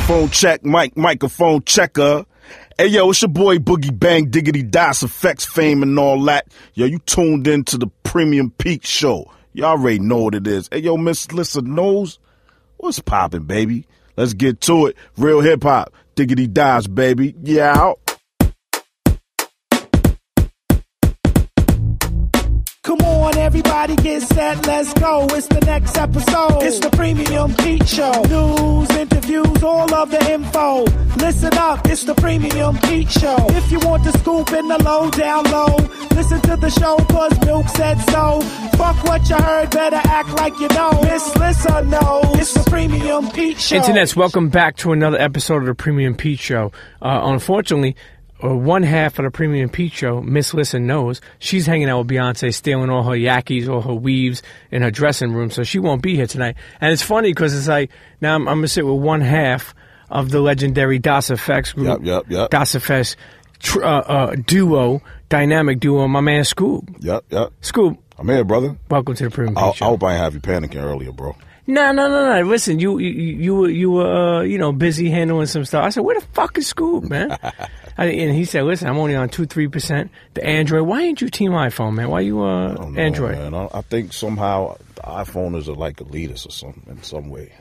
Microphone check, microphone checker. Hey, yo, it's your boy Boogie Bang, Diggity Das, Effects Fame and all that. Yo, you tuned in to the Premium Pete Show. Y'all already know what it is. Hey, yo, Miss Lissa knows what's poppin', baby. Let's get to it. Real hip-hop. Diggity Das, baby. Yeah. Come on, everybody get set, let's go. It's the next episode. It's the Premium Pete Show. News, interviews, all of the info. Listen up, it's the Premium Pete Show. If you want the scoop in the low, down low, listen to the show, cause Milk said so. Fuck what you heard, better act like you know. Miss Lissa knows. It's the Premium Pete Show. Internets, welcome back to another episode of the Premium Pete Show. Unfortunately, one half of the Premium Pete Show, Miss Lissa knows, she's hanging out with Beyonce, stealing all her yakis, all her weaves in her dressing room, so she won't be here tonight. And it's funny because it's like, now I'm going to sit with one half of the legendary Das EFX group. Yep. Das EFX duo, dynamic duo, my man Skoob. Yep. Skoob. I'm here, brother. Welcome to the Premium Pete Show. I hope I didn't have you panicking earlier, bro. No. Listen, you were busy handling some stuff. I said, where the fuck is Skoob, man? And he said, listen, I'm only on 2-3%. The Android. Why ain't you Team iPhone, man? Why you Android? Man. I think somehow the iPhone is like elitist or something in some way,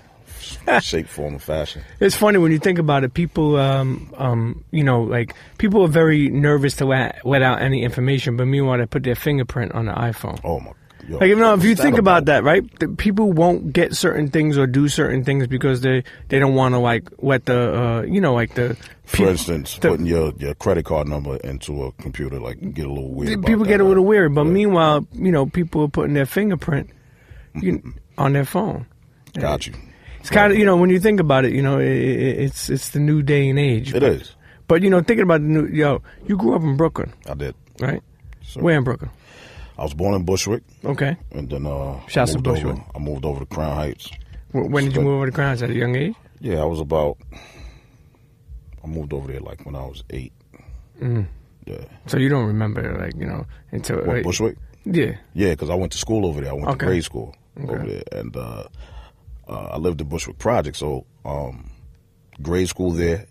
shape, form, or fashion. It's funny when you think about it. People, like people are very nervous to let out any information, but meanwhile they put their fingerprint on the iPhone. Oh my. Yo, like, if you think about that, right? People won't get certain things or do certain things because they don't want to like let the For instance, putting your credit card number into a computer get a little weird. People get a little weird, but meanwhile, people are putting their fingerprint on their phone. Got you. It's kind of when you think about it, it's the new day and age. It is. But thinking about you grew up in Brooklyn. I did. Right. Sir. Where in Brooklyn? I was born in Bushwick. Okay. And then Shouts to Bushwick. I moved over to Crown Heights. When did you move over to Crown Heights? At a young age? Yeah, I moved over there when I was 8. Mm. Yeah. So you don't remember until Bushwick? Yeah. Yeah, because I went to school over there. I went to grade school over there, and I lived in Bushwick Project. So grade school there,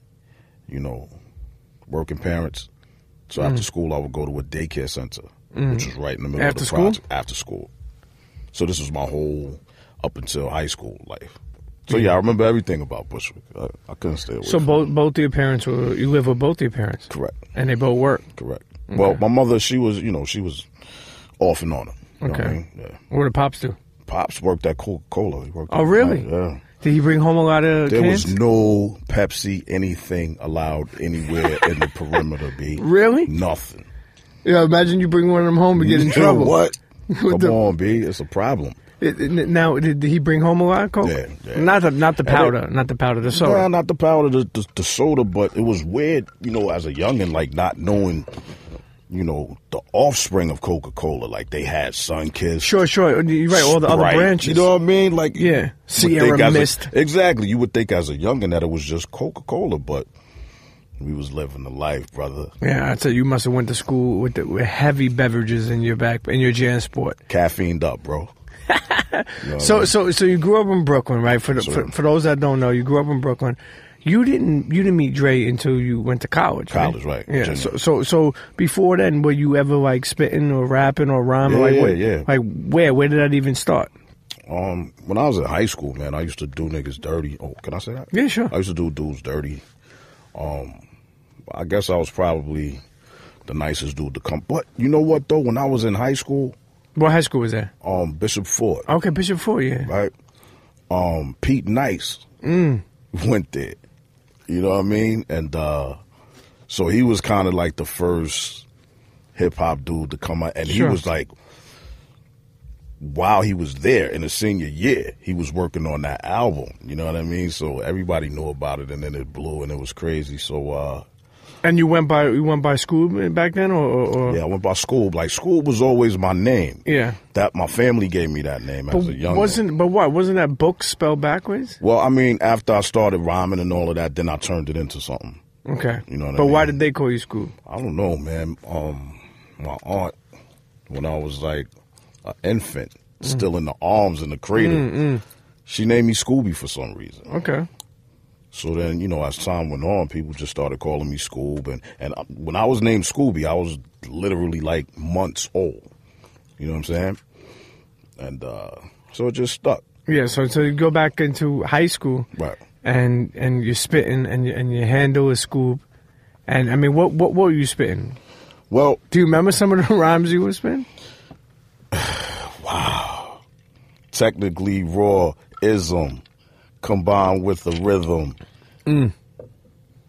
working parents. So after school, I would go to a daycare center. Which was right in the middle of the project. After school. So this was my whole up until high school life. So yeah, I remember everything about Bushwick. I couldn't stay away. So both your parents you live with both your parents? Correct. And they both work? Correct. Okay. Well, my mother, she was off and on it. Okay. What I mean? Yeah. What did Pops do? Pops worked at Coca-Cola. He worked really? Yeah. Did he bring home a lot of There cans? was no Pepsi, anything allowed anywhere in the perimeter, B. Really? Nothing. Yeah, imagine you bring one of them home and get in trouble. What? Come on, B. It's a problem. Now, did he bring home a lot of Coke? Yeah. Not the powder, the soda. No, not the powder, the soda, but it was weird, as a youngin', not knowing, the offspring of Coca-Cola. Like, they had Sunkist. Sure. You're right, all the other branches. You know what I mean? Yeah, Sierra Mist. Exactly. You would think as a youngin' that it was just Coca-Cola, but we was living the life, brother. Yeah, I'd say you must have went to school with heavy beverages in your JanSport. Caffeined up, bro. So you grew up in Brooklyn, right? For those that don't know, you grew up in Brooklyn. You didn't meet Dre until you went to college. College, right? Yeah. So before then, were you ever spitting or rapping or rhyming? Yeah. Like where did that even start? When I was in high school, man, I used to do niggas dirty. Oh, can I say that? Yeah, sure. I used to do dudes dirty. I guess I was probably the nicest dude to come. But you know what, though? When I was in high school. What high school was that? Bishop Ford. Okay, Bishop Ford, yeah. Right? Pete Nice went there. You know what I mean? And so he was kind of like the first hip-hop dude to come out. And he was while he was there in his senior year, he was working on that album. You know what I mean? So everybody knew about it, and then it blew, and it was crazy. So, and you went by Skoob back then, or? Yeah, I went by Skoob. Skoob was always my name. Yeah, that my family gave me that name as a young. Wasn't that book spelled backwards? Well, I mean, after I started rhyming and all of that, then I turned it into something. Okay, you know what I mean? But why did they call you Skoob? I don't know, man. My aunt, when I was an infant, still in the arms in the cradle, she named me Scooby for some reason. Okay. So then, you know, as time went on, people just started calling me Skoob. And when I was named Scooby, I was literally like months old. You know what I'm saying? And so it just stuck. Yeah, so you go back into high school. Right. And you're spitting, and your handle is Skoob. And, I mean, what were you spitting? Well, do you remember some of the rhymes you were spitting? Wow. Technically raw ism combined with the rhythm.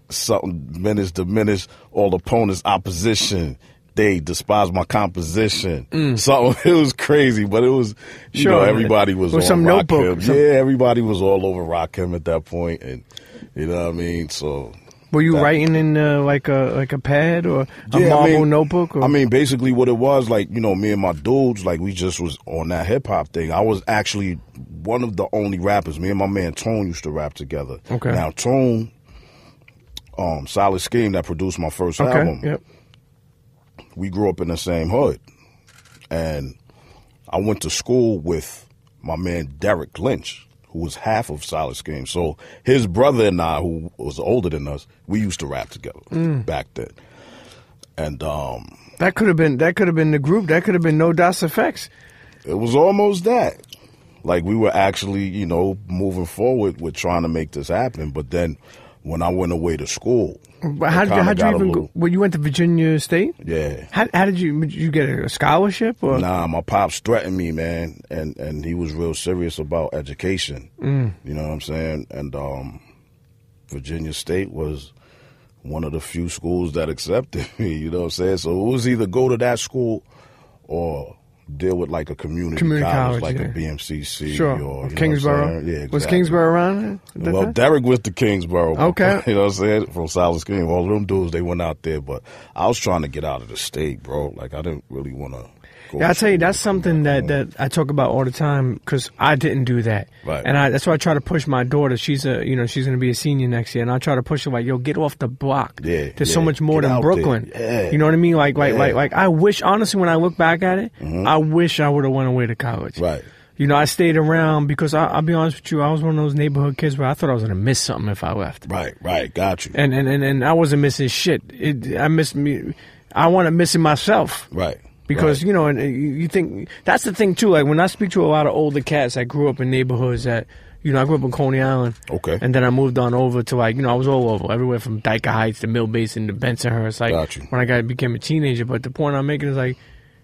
Something diminish all opponents' opposition. They despise my composition. Something, it was crazy, but it was, you know, everybody was on some Rock notebook. Him. Yeah, everybody was all over Rock Him at that point, and you know what I mean? So... Were you writing in like a pad or a marble notebook? Or? I mean, basically what it was, like, you know, me and my dudes, like, we just was on that hip-hop thing. I was actually one of the only rappers. Me and my man Tone used to rap together. Okay. Now, Tone, Solid Scheme, that produced my first album, yep. We grew up in the same hood. And I went to school with my man Derek Lynch, who was half of Solid Scheme. So his brother and I, who was older than us, we used to rap together back then. And that could have been the group. That could have been No Das EFX. It was almost that. Like, we were actually, you know, moving forward with trying to make this happen. But then when I went away to school, but how did you even go? Well, you went to Virginia State? Yeah. How did you get a scholarship? Or? Nah, my pops threatened me, man, and he was real serious about education. You know what I'm saying? And Virginia State was one of the few schools that accepted me. You know what I'm saying? So it was either go to that school or deal with like a community college like a BMCC or Kingsborough. Yeah, exactly. Was Kingsborough around? Well, Derek went to Kingsborough. Okay. You know what I'm saying? From Solid Scheme. All of them dudes, they went out there. But I was trying to get out of the state, bro. Like, I didn't really want to go. Yeah, I tell you, that's something that I talk about all the time because I didn't do that. Right. And that's why I try to push my daughter. She's going to be a senior next year. And I try to push her like, yo, get off the block. Yeah. There's so much more than Brooklyn. Yeah. You know what I mean? Like I wish, honestly, when I look back at it, I wish I would have went away to college. Right. You know, I stayed around because I'll be honest with you, I was one of those neighborhood kids where I thought I was going to miss something if I left. Right. Got you. And I wasn't missing shit. I wanted missing myself. Right. Because, you know, and you think, that's the thing, too. Like, when I speak to a lot of older cats that grew up in neighborhoods that, you know, I grew up in Coney Island. Okay. And then I moved on over to, like, you know, I was all over, everywhere from Dyker Heights to Mill Basin to Bensonhurst. Like, got you. when I became a teenager. But the point I'm making is, like,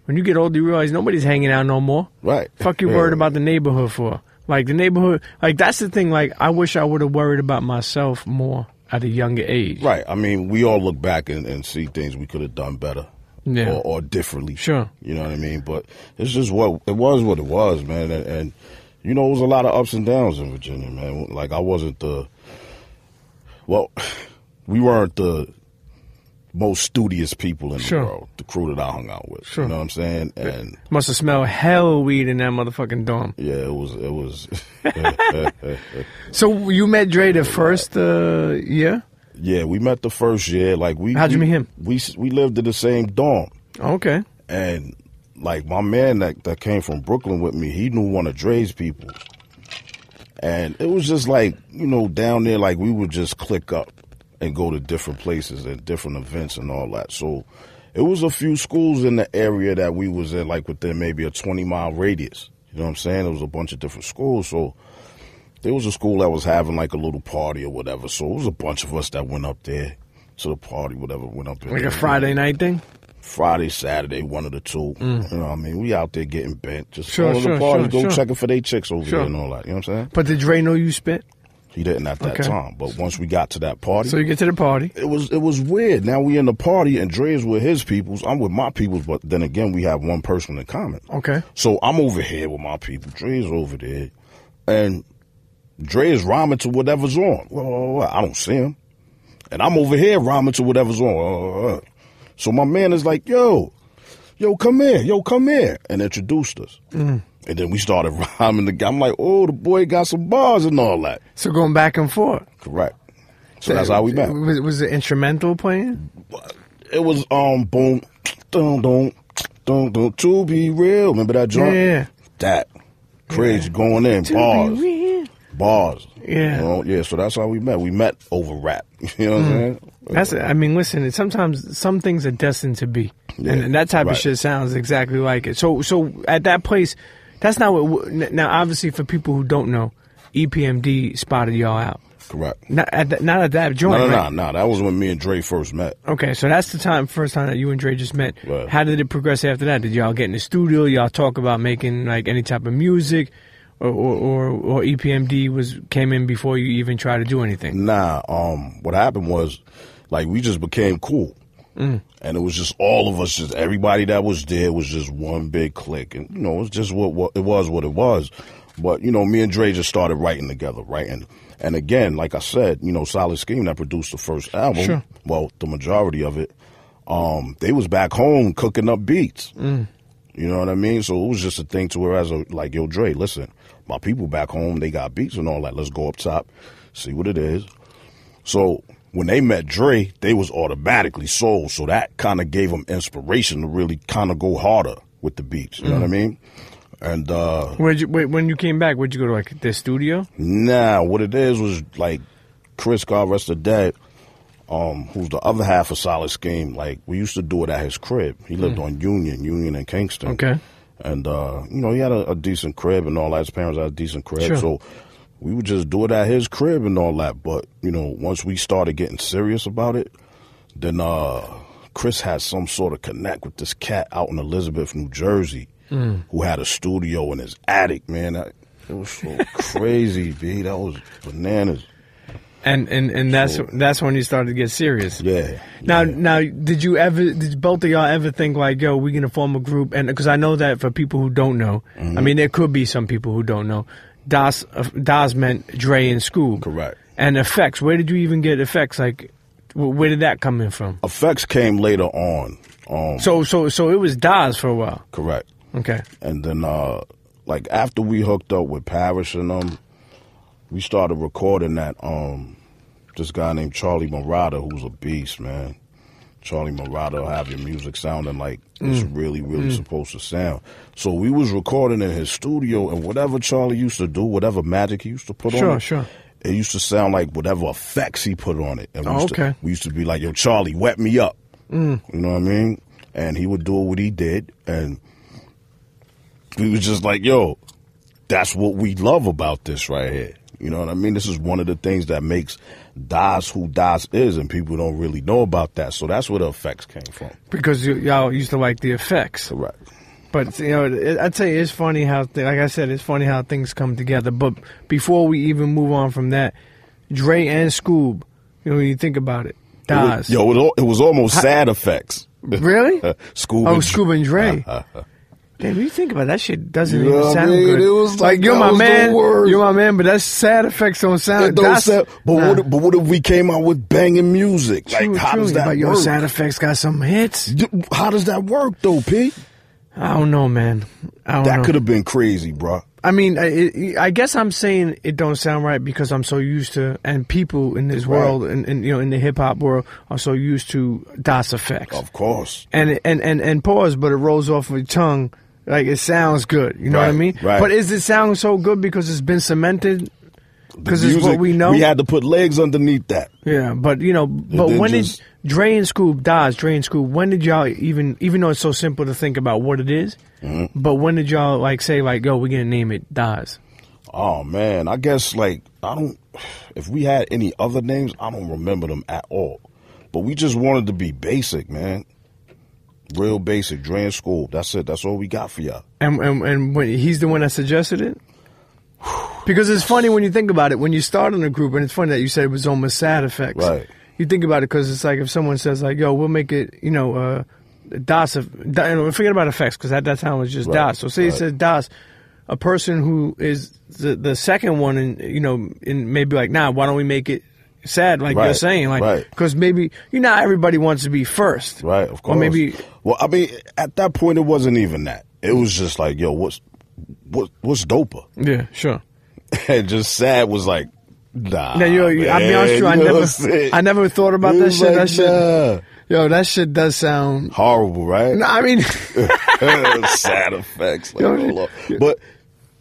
when you get older, you realize nobody's hanging out no more. Right. Fuck you worried about the neighborhood for. Like, the neighborhood, like, that's the thing. Like, I wish I would have worried about myself more at a younger age. Right. I mean, we all look back and see things we could have done better. Yeah. Or differently. Sure. You know what I mean? But it's just what it was, man. And you know, it was a lot of ups and downs in Virginia, man. Like, I wasn't we weren't the most studious people in the world, the crew that I hung out with. Sure. You know what I'm saying? And must have smelled hell weed in that motherfucking dorm. Yeah, it was. So you met Dre the first year? Yeah, we met the first year. Like, how'd you meet him? We lived in the same dorm. Okay. And like, my man that came from Brooklyn with me, he knew one of Dre's people. And it was just like, you know, down there, like, we would just click up and go to different places and different events and all that. So it was a few schools in the area that we was in, like, within maybe a 20-mile radius. You know what I'm saying? There was a bunch of different schools. So there was a school that was having like a little party or whatever. So it was a bunch of us that went up there to the party, whatever, went up there. Like a Friday night thing? Friday, Saturday, one of the two. You know what I mean? We out there getting bent. Just going to the parties, go checking for their chicks over there and all that. You know what I'm saying? But did Dre know you spit? He didn't at that time. But once we got to that party. So you get to the party. It was weird. Now we in the party and Dre's with his peoples. I'm with my peoples, but then again, we have one person in common. Okay. So I'm over here with my people. Dre's over there. And Dre is rhyming to whatever's on. Well, I don't see him. And I'm over here rhyming to whatever's on. So my man is like, yo, come here, and introduced us. And then we started rhyming together. I'm like, oh, the boy got some bars and all that. So going back and forth. Correct. So that's how we met. Was it instrumental playing? It was, boom, dun, dun, dun, dun, to be real. Remember that joint? Yeah. That. Crazy, going in, bars. Bars. Yeah. You know? Yeah, so that's how we met. We met over rap. You know what I'm saying? I mean, listen, sometimes some things are destined to be. Yeah, and that type of shit sounds exactly like it. So at that place, that's not what... Now, obviously, for people who don't know, EPMD spotted y'all out. Correct. Not at that joint, No. That was when me and Dre first met. Okay, so that's the first time that you and Dre just met. Right. How did it progress after that? Did y'all get in the studio? Y'all talk about making like any type of music, or EPMD came in before you even tried to do anything? Nah. What happened was, like, we just became cool, and it was just all of us, just everybody that was there was just one big clique, and you know, it was just what it was. But you know, me and Dre just started writing together, right? And again, like I said, you know, Solid Scheme that produced the first album, sure. Well, the majority of it, they was back home cooking up beats. You know what I mean? So it was just a thing to where I was like, yo, Dre, listen, my people back home, they got beats and all that. Let's go up top, see what it is. So when they met Dre, they was automatically sold. So that kind of gave them inspiration to really kind of go harder with the beats. You know what I mean? And when you came back, where'd you go to, like their studio? Nah, what it is was like Chris, God rest his dead, who's the other half of Solid Scheme. Like we used to do it at his crib. He lived on Union and Kingston. Okay. And you know, he had a decent crib and all that. His parents had a decent crib, sure. So we would just do it at his crib and all that. But you know, once we started getting serious about it, then Chris had some sort of connect with this cat out in Elizabeth, New Jersey. Who had a studio in his attic, man. It was so crazy, B. That was bananas. And that's when you started to get serious. Yeah. Now, did both of y'all ever think like, yo, we're gonna form a group? And because I know that for people who don't know, I mean, there could be some people who don't know. Das meant Dre and Skoob. Correct. And EFX, where did you even get EFX? Like, where did that come in from? EFX came later on. So it was Das for a while. Correct. Okay. And then, like, after we hooked up with Parrish and we started recording that, this guy named Charlie Murata, who's a beast, man. Charlie Murata will have your music sounding like it's really supposed to sound. So we was recording in his studio, and whatever Charlie used to do, whatever magic he used to put on it, it used to sound like whatever effects he put on it. And we used to be like, yo, Charlie, wet me up. You know what I mean? And he would do what he did, and we was just like, yo, that's what we love about this right here. You know what I mean? This is one of the things that makes Das who Das is, and people don't really know about that. So that's where the effects came from. Because y'all used to like the effects. Correct. But, you know, I'd say it's funny how, like I said, it's funny how things come together. But before we even move on from that, Dre and Skoob, you know, when you think about it, Das. It was almost sad effects. Really? Skoob and Dre. Damn, when you think about it, that shit doesn't you even sound good. It was like you're my man, but that sad effects don't sound good. But what if we came out with banging music? True, like, how does that work? Your sad effects got some hits. How does that work, though, Pete? I don't know, man. That could have been crazy, bro. I mean, I guess I'm saying it don't sound right because I'm so used to, and people in this world, and you know, in the hip hop world, are so used to Das effects. Of course. And pause, but it rolls off my tongue. Like, it sounds good. You know what I mean? Right. But is it sounding so good because it's been cemented? Because it's what we know? We had to put legs underneath that. Yeah, but, you know, when did Dre and Skoob, when did y'all even though it's so simple to think about what it is, but when did y'all, like, say, like, yo, we're going to name it Das? Oh, man, I guess, like, if we had any other names, I don't remember them at all. But we just wanted to be basic, man. Real basic, Dre and Skoob. That's it. That's all we got for y'all. And when he's the one that suggested it? Because it's funny when you think about it. When you start in a group, and it's funny that you said it was almost sad effects. Right. You think about it because it's like if someone says like, yo, we'll make it, you know, Das. Forget about effects because at that time it was just Das. So say it says Das. A person who is the second one, and you know, in maybe like, nah, why don't we make it sad, like you're saying, like, because maybe, you know, everybody wants to be first, right? Of course. Or maybe, well, I mean, at that point, it wasn't even that. It was just like, yo, what's doper? Yeah, sure. And just sad was like, nah. Now, I'll be honest with you, I never thought about that shit. Like, that shit does sound horrible, right? No, I mean, sad effects, like, but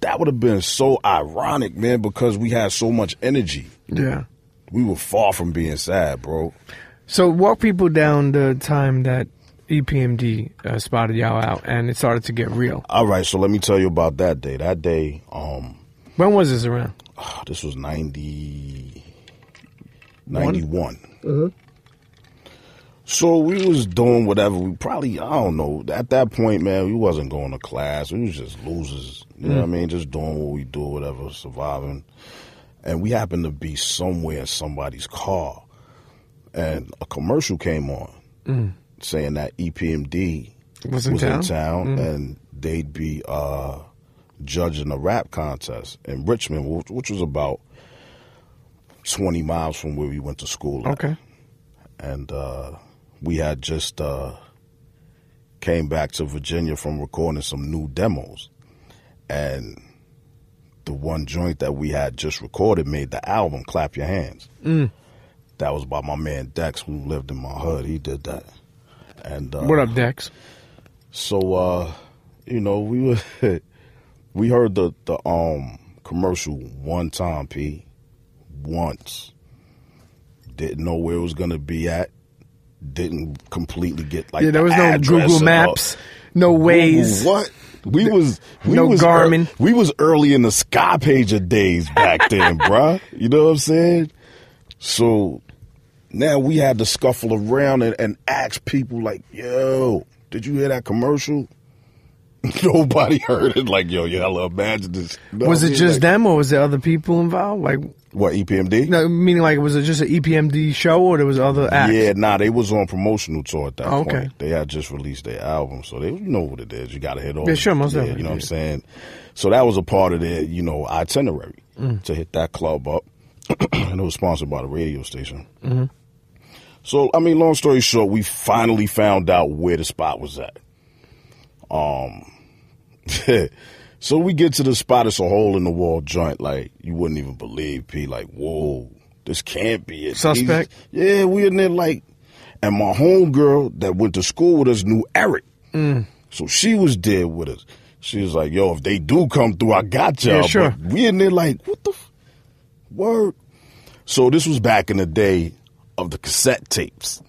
that would have been so ironic, man, because we had so much energy. Yeah. We were far from being sad, bro. So walk people down the time that EPMD spotted y'all out and it started to get real. All right, so let me tell you about that day. That day, when was this around? This was 91. Mm-hmm. So we was doing whatever. We probably, I don't know. At that point, man, we wasn't going to class. We was just losers. You know what I mean? Just doing what we do, whatever, surviving. And we happened to be somewhere in somebody's car. And a commercial came on saying that EPMD was in town and they'd be judging a rap contest in Richmond, which was about 20 miles from where we went to school at. Okay. And we had just came back to Virginia from recording some new demos. And the one joint that we had just recorded made the album, Clap Your Hands. That was by my man Dex, who lived in my hood. He did that. And what up, Dex? So, you know, we heard the commercial one time, P. Once. Didn't know where it was going to be at. Didn't completely get like there was no Google Maps, no Waze. What? We no was Garmin. We was early in the Sky Pager days back then, bruh. You know what I'm saying? So now we had to scuffle around and ask people like, yo, did you hear that commercial? Nobody heard it. Like, yo, y'all imagine this. Was it just them or was there other people involved? Like what, EPMD? No, meaning like was it just an EPMD show or there was other acts? Yeah, they was on promotional tour at that point. Okay. They had just released their album, so you know what it is. You got to hit all. Yeah, sure, most definitely. You know what I'm saying? So that was a part of their, itinerary to hit that club up, and it was sponsored by the radio station. Mm-hmm. So I mean, long story short, we finally found out where the spot was at. So we get to the spot, it's a hole in the wall joint, like you wouldn't even believe, P. Like, whoa, this can't be it. Suspect? Yeah, we in there like, and my homegirl that went to school with us knew Eric. So she was there with us. She was like, yo, if they do come through, I got y'all. Yeah, sure. But we in there like, what the word? So this was back in the day of the cassette tapes.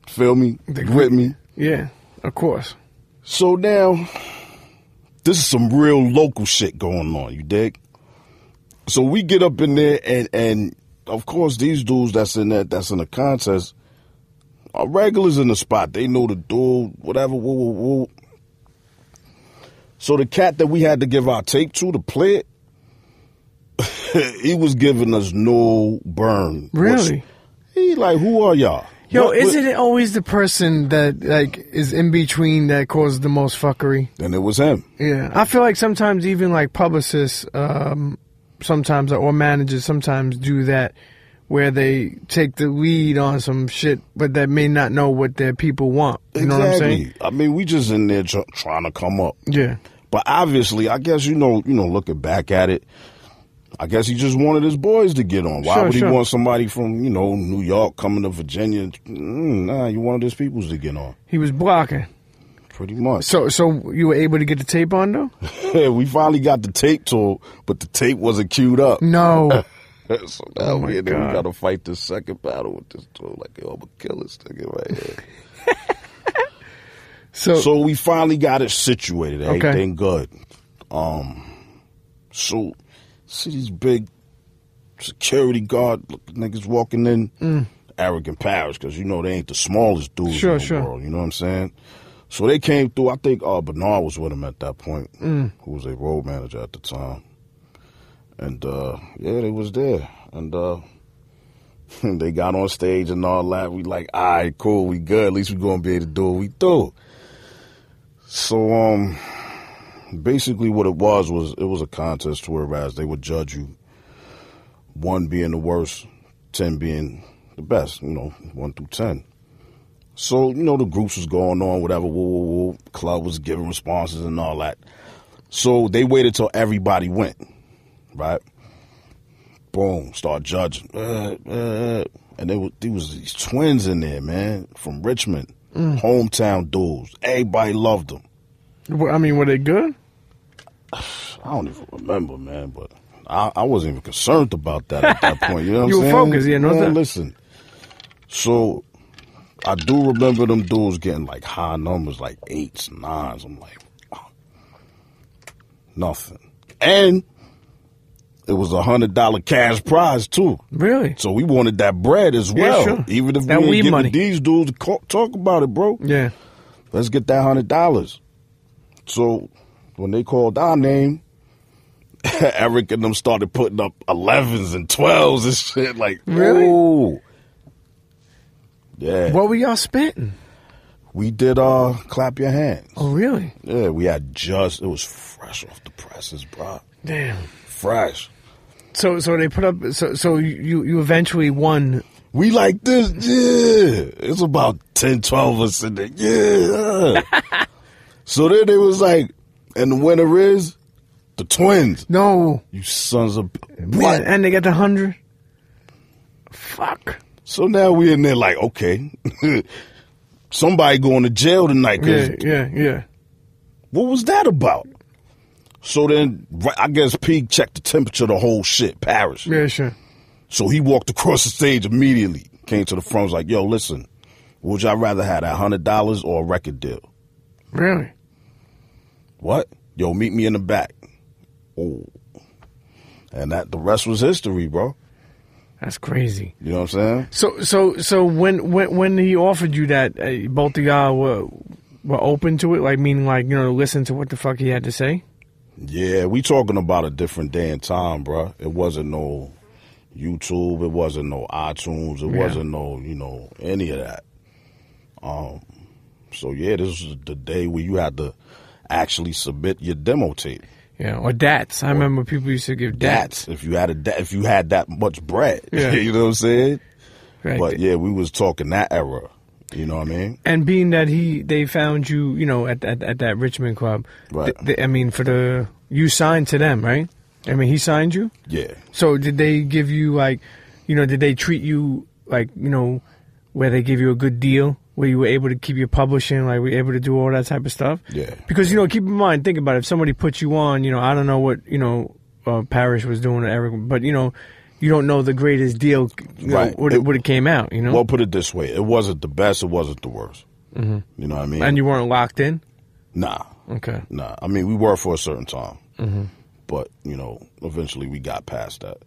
Feel me? With me? Yeah, of course. So now, this is some real local shit going on, you dig? So we get up in there, and of course, these dudes that's in the contest are regulars in the spot. They know the dude, whatever, woo. So the cat that we had to give our tape to play it, he was giving us no burn. Really? He like, who are y'all? Yo, isn't it always the person that like is in between that causes the most fuckery? And it was him. Yeah, I feel like sometimes even like publicists, sometimes or managers sometimes do that, where they take the lead on some shit, but that may not know what their people want. You know what I'm saying? I mean, we just in there trying to come up. Yeah. But obviously, I guess looking back at it, I guess he just wanted his boys to get on. Why would he want somebody from, New York coming to Virginia? Nah, you wanted his peoples to get on. He was blocking. Pretty much. So you were able to get the tape on, though? Yeah, we finally got the tape to, but the tape wasn't queued up. No. So now we got to fight this second battle with this dude. Like, yo, I'm going to kill this nigga right here. So we finally got it situated. Everything good. So... see these big security guard niggas walking in, arrogant Paris, because they ain't the smallest dudes in the world. You know what I'm saying? So they came through. I think Bernard was with him at that point, who was a road manager at the time. And they was there, and they got on stage and all that. We like, all right, cool, we good. At least we gonna be able to do what we do. So basically what it was a contest whereas they would judge you, 1 being the worst, 10 being the best, 1 through 10. So, the groups was going on, whatever, woo, club was giving responses and all that. So they waited till everybody went, right? Boom, start judging. And there was these twins in there, man, from Richmond, hometown dudes. Everybody loved them. I mean, were they good? I don't even remember, man, but I wasn't even concerned about that at that point. You know what you I'm saying? You were focused, you know man, that? Listen, so I do remember them dudes getting like high numbers, like 8s, 9s. I'm like, oh, nothing. And it was $100 cash prize too. Really? So we wanted that bread as well. Yeah, sure. Even if that we didn't get money. these dudes to talk about it, bro. Yeah. Let's get that $100. So when they called our name, Eric and them started putting up 11s and 12s and shit. Like, really? Oh. Yeah. What were y'all spitting? We did Clap Your Hands. Oh, really? Yeah, we had it was fresh off the presses, bro. Damn. Fresh. So they put up, so you eventually won. We like this, yeah. It's about 10, 12 of us in there, yeah. So then it was like, and the winner is the Twins. No. You sons of... What? And they got the 100? Fuck. So now we in there like, okay, somebody going to jail tonight. Yeah. What was that about? So then, I guess Pete checked the temperature of the whole shit, Paris. Yeah, sure. So he walked across the stage immediately, came to the front, was like, yo, listen, would y'all rather have that $100 or a record deal? Really? What? Yo, meet me in the back. Oh. And the rest was history, bro. That's crazy. You know what I'm saying? So when he offered you that, both of y'all were open to it? Like, meaning like, you know, listen to what the fuck he had to say? Yeah, we talking about a different day and time, bro. It wasn't no YouTube. It wasn't no iTunes. It wasn't no, you know, any of that. So, yeah, this was the day where you had to actually submit your demo tape. Yeah, or DATs. I remember people used to give DATs. If you had that much bread. Yeah. You know what I'm saying? Right. But, yeah, we was talking that era. You know what I mean? And being that they found you, you know, at that Richmond club. Right. I mean, you signed to them, right? I mean, he signed you? Yeah. So did they give you, like, you know, did they treat you, like, you know, where they give you a good deal? Where you were able to keep your publishing, like, were you able to do all that type of stuff? Yeah. Because, you know, keep in mind, think about it. If somebody puts you on, you know, I don't know what, you know, Parrish was doing to Eric, but, you know, you don't know the greatest deal, you know, right. What it came out, you know? Well, put it this way. It wasn't the best. It wasn't the worst. Mm-hmm. You know what I mean? And you weren't locked in? Nah. Okay. Nah. I mean, we were for a certain time. Mm-hmm. But, you know, eventually we got past that.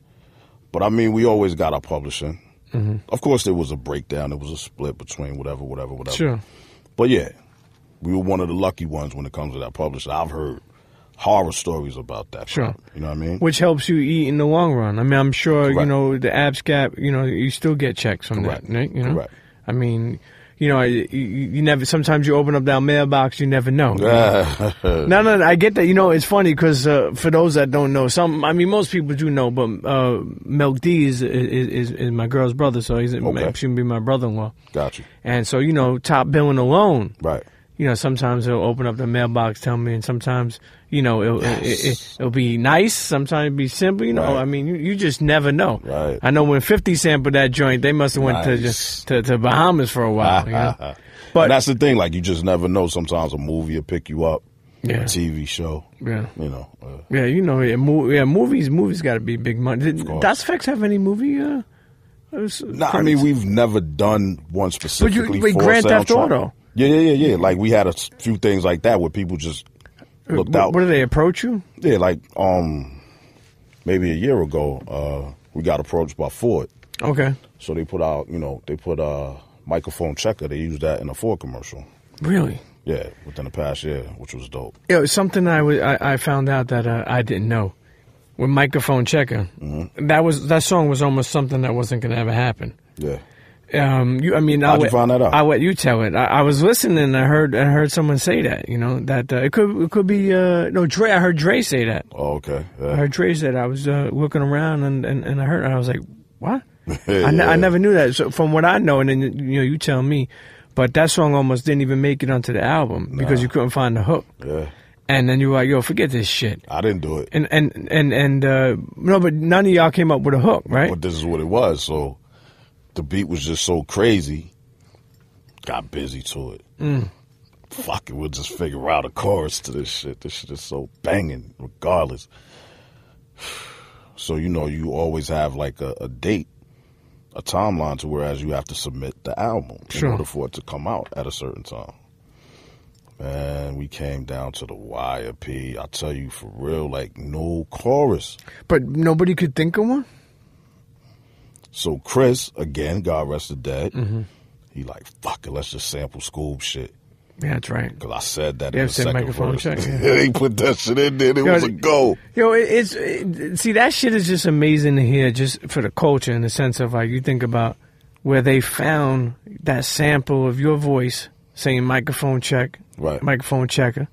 But, I mean, we always got our publishing. Mm-hmm. Of course, there was a breakdown. There was a split between whatever. Sure. But, yeah, we were one of the lucky ones when it comes to that publisher. I've heard horror stories about that. Sure. You know what I mean? Which helps you eat in the long run. I mean, I'm sure, Correct. you know, the ABSCAP, you know, you still get checks from Correct. that, right? You know? Correct. I mean, you know, you never, sometimes you open up that mailbox, you never know. No, I get that. You know, it's funny because for those that don't know, most people do know, but Milk D is my girl's brother, so he's shouldn't be my brother-in-law. Got you. And so, you know, top billing alone. Right. You know, sometimes he'll open up the mailbox, tell me, and sometimes, you know, it'll be nice. Sometimes it'll be simple. You know, right. I mean, you just never know. Right. I know when 50 sampled that joint, they must have went to Bahamas for a while. You know? But and that's the thing. Like, you just never know. Sometimes a movie will pick you up. Yeah. A TV show. Yeah. You know. Yeah, you know, movies got to be big money. Does FX have any movie? No, I mean, we've never done one specifically for Grand Theft soundtrack. Auto. Yeah. Like, we had a few things like that where people just looked out. What did they approach you? Yeah, like maybe a year ago, we got approached by Ford. Okay. So they put out, you know, microphone checker. They used that in a Ford commercial. Really? Yeah, within the past year, which was dope. Yeah, something I found out that I didn't know. With microphone checker, that song was almost something that wasn't going to ever happen. Yeah. How'd you find that out? I'll let you tell it. I was listening and I heard someone say that, you know, that it could be Dre. I heard Dre say that. Oh, okay. Yeah. I heard Dre say that. I was looking around and I heard, and I was like, what? Yeah. I never knew that. So from what I know, and then, you know, you tell me, but that song almost didn't even make it onto the album because you couldn't find the hook. Yeah. And then you were like, yo, forget this shit. I didn't do it. And no, but none of y'all came up with a hook, right? But this is what it was. So the beat was just so crazy. Got busy to it. fuck it, we'll just figure out a chorus to this shit. This shit is so banging, regardless. So, you know, you always have like a date, a timeline to whereas you have to submit the album in order for it to come out at a certain time. Man, we came down to the wire, P. I tell you for real, like no chorus. But nobody could think of one? So Chris, again, God rest the dead, he like, fuck it, let's just sample Skoob shit. Yeah, that's right. Because I said that in the second microphone verse. check. Yeah. They put that shit in there. It was a go. See, that shit is just amazing to hear just for the culture in the sense of like you think about where they found that sample of your voice saying microphone check, microphone checker.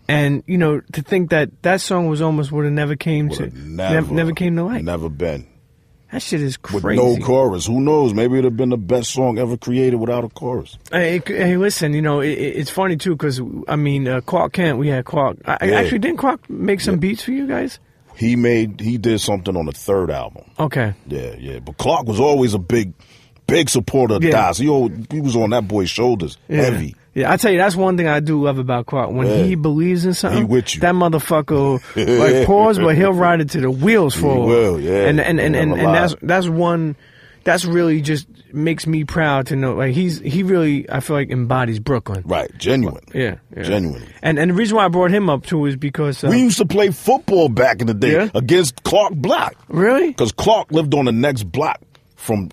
And, you know, to think that that song was almost would have never came to never came to light. Never been. That shit is crazy. With no chorus. Who knows? Maybe it would have been the best song ever created without a chorus. Hey, listen, you know, it's funny, too, because, I mean, Clark Kent, we had Clark. Actually, didn't Clark make some beats for you guys? He did something on the third album. Okay. Yeah. But Clark was always a big supporter of Das. He was on that boy's shoulders, heavy. Yeah, I tell you, that's one thing I do love about Clark. When he believes in something, he with you. That motherfucker like pause, but he'll ride it to the wheels forward. He will, yeah. And that's one that's really just makes me proud to know. Like he really, I feel like embodies Brooklyn. Right, genuine. Yeah. Genuinely. And the reason why I brought him up too is because we used to play football back in the day against Clark block. Really? Because Clark lived on the next block from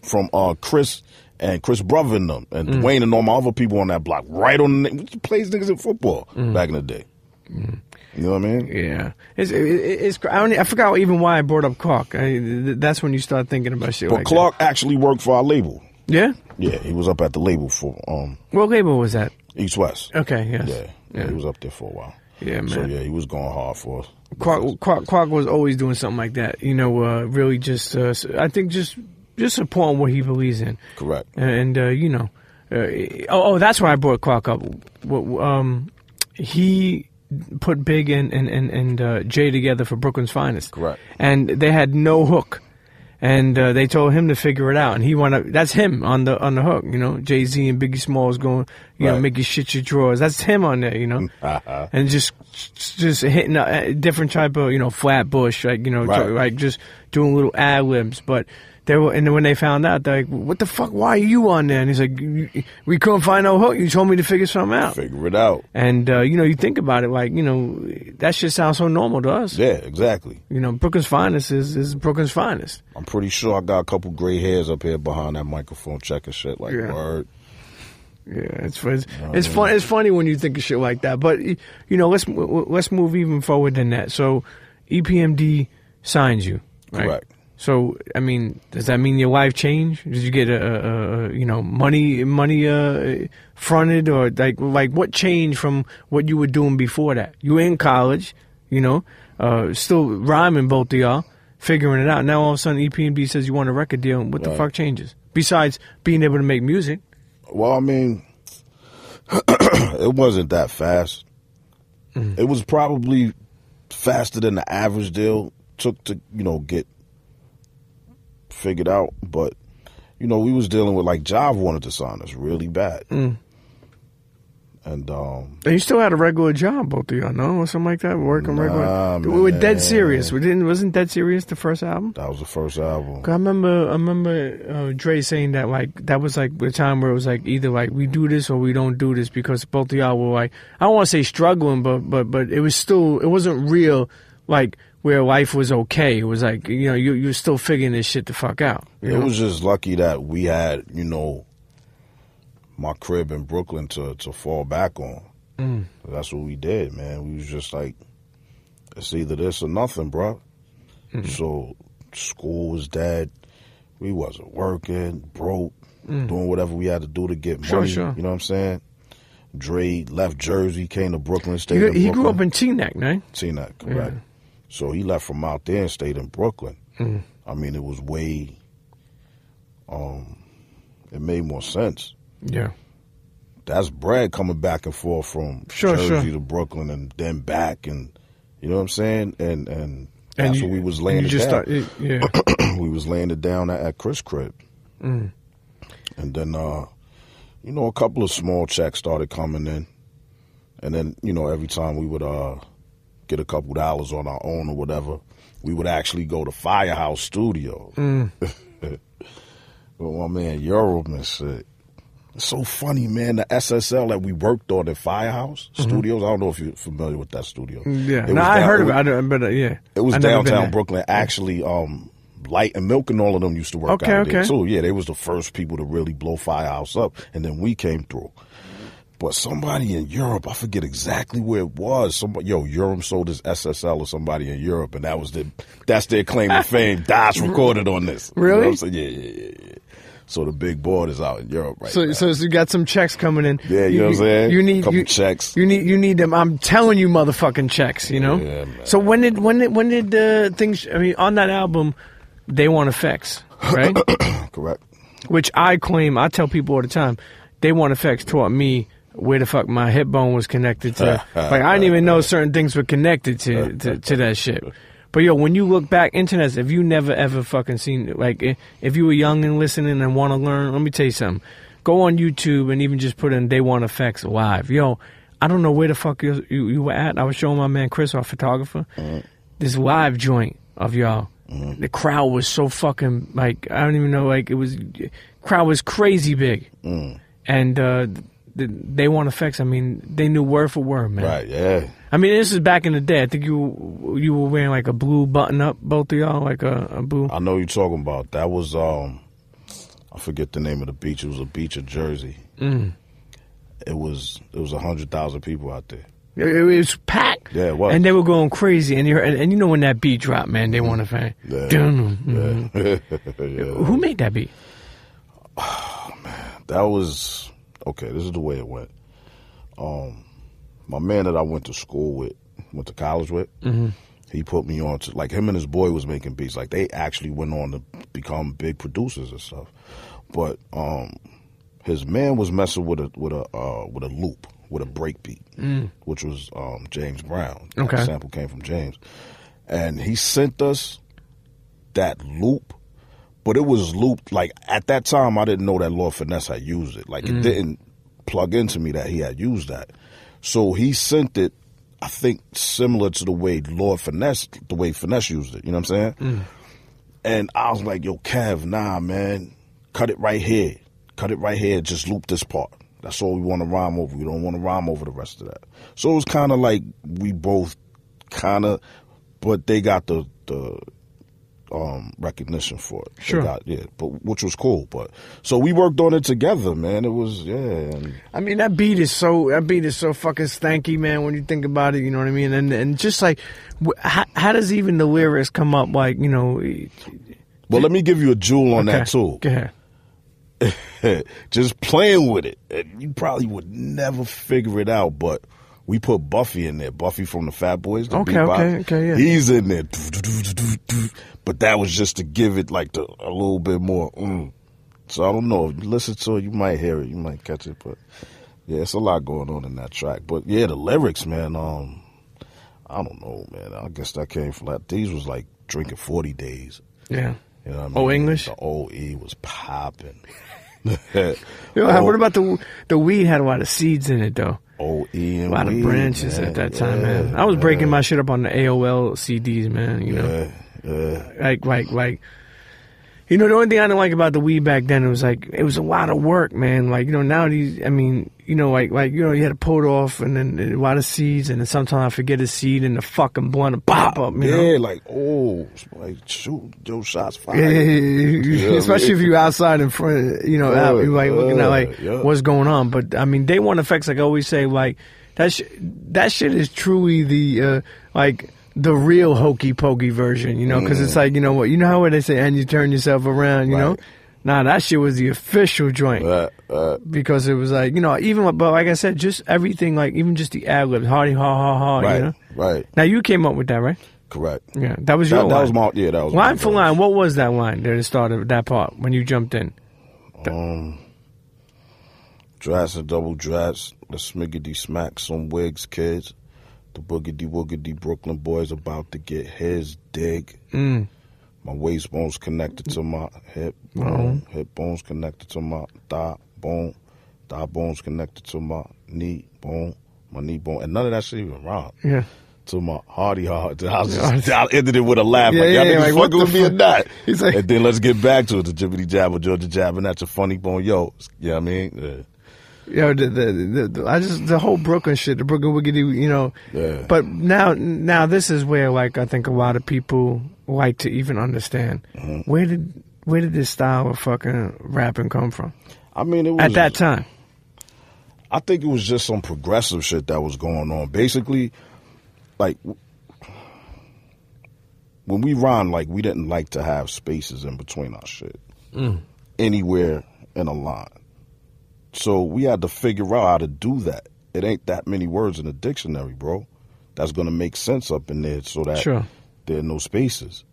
Chris. And Chris Brother and them, and Dwayne and all my other people on that block, right on the plays niggas in football back in the day. You know what I mean? Yeah. I forgot even why I brought up Clark. That's when you start thinking about shit. But Clark actually worked for our label. Yeah? Yeah, he was up at the label for what label was that? East West. Okay, yes. Yeah, he was up there for a while. Yeah, man. So yeah, he was going hard for us. Clark was always doing something like that. You know, really just I think just supporting what he believes in. Correct. And you know, that's why I brought Clark up. He put Big and Jay together for Brooklyn's Finest. Correct. And they had no hook, and they told him to figure it out. And he wanted that's him on the hook. You know, Jay-Z and Biggie Smalls going, you know, make you shit your drawers. That's him on there. You know, and just hitting a different type of Flatbush, like like just doing little ad libs, but. And then when they found out, they're like, what the fuck, why are you on there? And he's like, we couldn't find no hook. You told me to figure something out. Figure it out. And, you think about it, like, that shit sounds so normal to us. Yeah, exactly. Brooklyn's Finest is Brooklyn's Finest. I'm pretty sure I got a couple gray hairs up here behind that microphone checking shit, like, word. Yeah, it's fun. It's funny when you think of shit like that. But, let's move even forward than that. So, EPMD signs you, right? Correct. So, I mean, does that mean your life changed? Did you get money fronted, or like what changed from what you were doing before that? You were in college, still rhyming, both of y'all, figuring it out. Now all of a sudden EPMD says you want a record deal. What the fuck changes? Besides being able to make music. Well, I mean, it wasn't that fast. It was probably faster than the average deal took to, get figured out, but we was dealing with like Jive wanted to sign us really bad, and you still had a regular job, both of y'all, no, or something like that, working regular. We were Dead Serious. Wasn't Dead Serious the first album? That was the first album. I remember Dre saying that that was like the time where it was like either like we do this or we don't do this, because both of y'all were like, I don't want to say struggling, but it wasn't real like. Where life was okay. It was like, you were still figuring this shit the fuck out. It was just lucky that we had, my crib in Brooklyn to fall back on. That's what we did, man. We was just like, it's either this or nothing, bro. So school was dead. We wasn't working, broke, doing whatever we had to do to get money. Sure. You know what I'm saying? Dre left Jersey, came to Brooklyn, stayed in Brooklyn. He grew up in Teaneck, right? Teaneck, correct. Yeah. So he left from out there and stayed in Brooklyn. I mean, it was way, it made more sense. Yeah. That's bread coming back and forth from Jersey to Brooklyn and then back, and you know what I'm saying? And that's what we was laying it down. We was laying it down at Chris' crib. And then, a couple of small checks started coming in. And then, you know, every time we would get a couple dollars on our own or whatever, we would actually go to Firehouse Studio. With my man Europe and shit. It's so funny, man. The SSL that we worked on at Firehouse Studios. I don't know if you're familiar with that studio. Yeah, no, I heard of it. But yeah, it was downtown Brooklyn. Actually, Light and Milk and all of them used to work out there too. Yeah, they was the first people to really blow Firehouse up, and then we came through. But somebody in Europe, I forget exactly where it was. Somebody, Europe sold his SSL to somebody in Europe, and that's their claim to fame. Das recorded on this. Really? You know what I'm saying? Yeah. So the big board is out in Europe right now. So you got some checks coming in. Yeah, you know what I'm saying? You need couple checks. You need them. I'm telling you, motherfucking checks. You know. Yeah, man. So when did things? I mean, on that album, They Want Effects, right? Correct. Which I claim. I tell people all the time. They Want Effects taught me where the fuck my hip bone was connected to. Like I didn't even know certain things were connected to that shit. But when you look back, internet, if you never ever fucking seen, like, if you were young and listening and want to learn, let me tell you something. Go on YouTube and even just put in They Want Effects live. I don't know where the fuck you were at. I was showing my man Chris, our photographer, this live joint of y'all. The crowd was so fucking, like, I don't even know, like, crowd was crazy big. And They Want Effects, I mean, they knew word for word, man. Right, yeah. I mean, this is back in the day. I think you were wearing like a blue button-up, both of y'all, like a blue. I know you're talking about. That was, I forget the name of the beach. It was a beach in Jersey. It was 100,000 people out there. It was packed. Yeah, it was. And they were going crazy. And you know when that beat dropped, man, They Want Effects. Yeah. Who made that beat? Oh, man. That was... Okay, this is the way it went. My man that I went to college with, he put me on to, like, him and his boy was making beats. Like, they actually went on to become big producers and stuff. But his man was messing with a loop, with a break beat, which was James Brown. Okay. That sample came from James. And he sent us that loop. But it was looped, like, at that time, I didn't know that Lord Finesse had used it. Like, it didn't plug into me that he had used that. So he sent it, I think, similar to the way Finesse used it. You know what I'm saying? And I was like, yo, Kev, nah, man. Cut it right here. Just loop this part. That's all we want to rhyme over. We don't want to rhyme over the rest of that. So it was kind of like we both but they got the recognition for it. Sure. But which was cool. But so we worked on it together, man. It was I mean, that beat is so fucking stanky, man. When you think about it, you know what I mean. And just like, how does even the lyrics come up? Like, you know. Well, let me give you a jewel on that too. Go ahead. Just playing with it, you probably would never figure it out, but. We put Buffy in there. Buffy from the Fat Boys. Okay, yeah. He's in there. But that was just to give it like a little bit more. So I don't know. If you listen to it, you might hear it. You might catch it. But yeah, it's a lot going on in that track. But yeah, the lyrics, man. I don't know, man. I guess that came from that. These was like drinking 40 days. Yeah. You know what I mean? Oh, English? The OE was popping. What about the weed had a lot of seeds in it, though? OE and a lot of branches at that time, man. I was breaking my shit up on the AOL CDs, man. You know, like. You know, the only thing I didn't like about the weed back then, it was a lot of work, man. Like, you know, nowadays, I mean, you know, like you know, you had to pull it off, and then a lot of seeds, and then sometimes I forget a seed, and the fucking blunt will pop up, you know? Like, shoot, Joe shots fired. Yeah, especially if you're outside in front, you know, out, you're like looking at like what's going on. But I mean, They Want Effects, like I always say, like that shit is truly the the real hokey pokey version, you know, because it's like, you know what, you know how they say, and you turn yourself around, you know. Nah, that shit was the official joint. Because it was like, you know, but like I said, just everything, like even just the ad libs, hardy, ha, you know? Right. Now you came up with that, right? Correct. Yeah, that was your line. That was my, that was line for line. What was that line at the start of that part when you jumped in? Drats and double drats, the smiggity smack, some wigs, kids. The boogity woogity Brooklyn boys about to get his dig. My waist bone's connected to my hip bone. Hip bone's connected to my thigh bone. Thigh bone's connected to my knee bone. My knee bone. And none of that shit even wrong. Yeah. To my hardy heart. I ended it with a laugh. Y'all niggas like, fucking with me or not? He's like, and then let's get back to it. The Jibbity Jabber, Georgia Jabbing. That's a funny bone. Yo, you know what I mean? Yo, the whole Brooklyn shit, the Brooklyn Wiggity, you know. Yeah. But now this is where, like, I think a lot of people like to even understand. Mm-hmm. Where did this style of fucking rapping come from? I mean, it was at that time. I think it was just some progressive shit that was going on. Basically, like, when we rhymed, like, we didn't like to have spaces in between our shit. Anywhere in a line. So we had to figure out how to do that. It ain't that many words in the dictionary, bro. That's going to make sense up in there so that there are no spaces.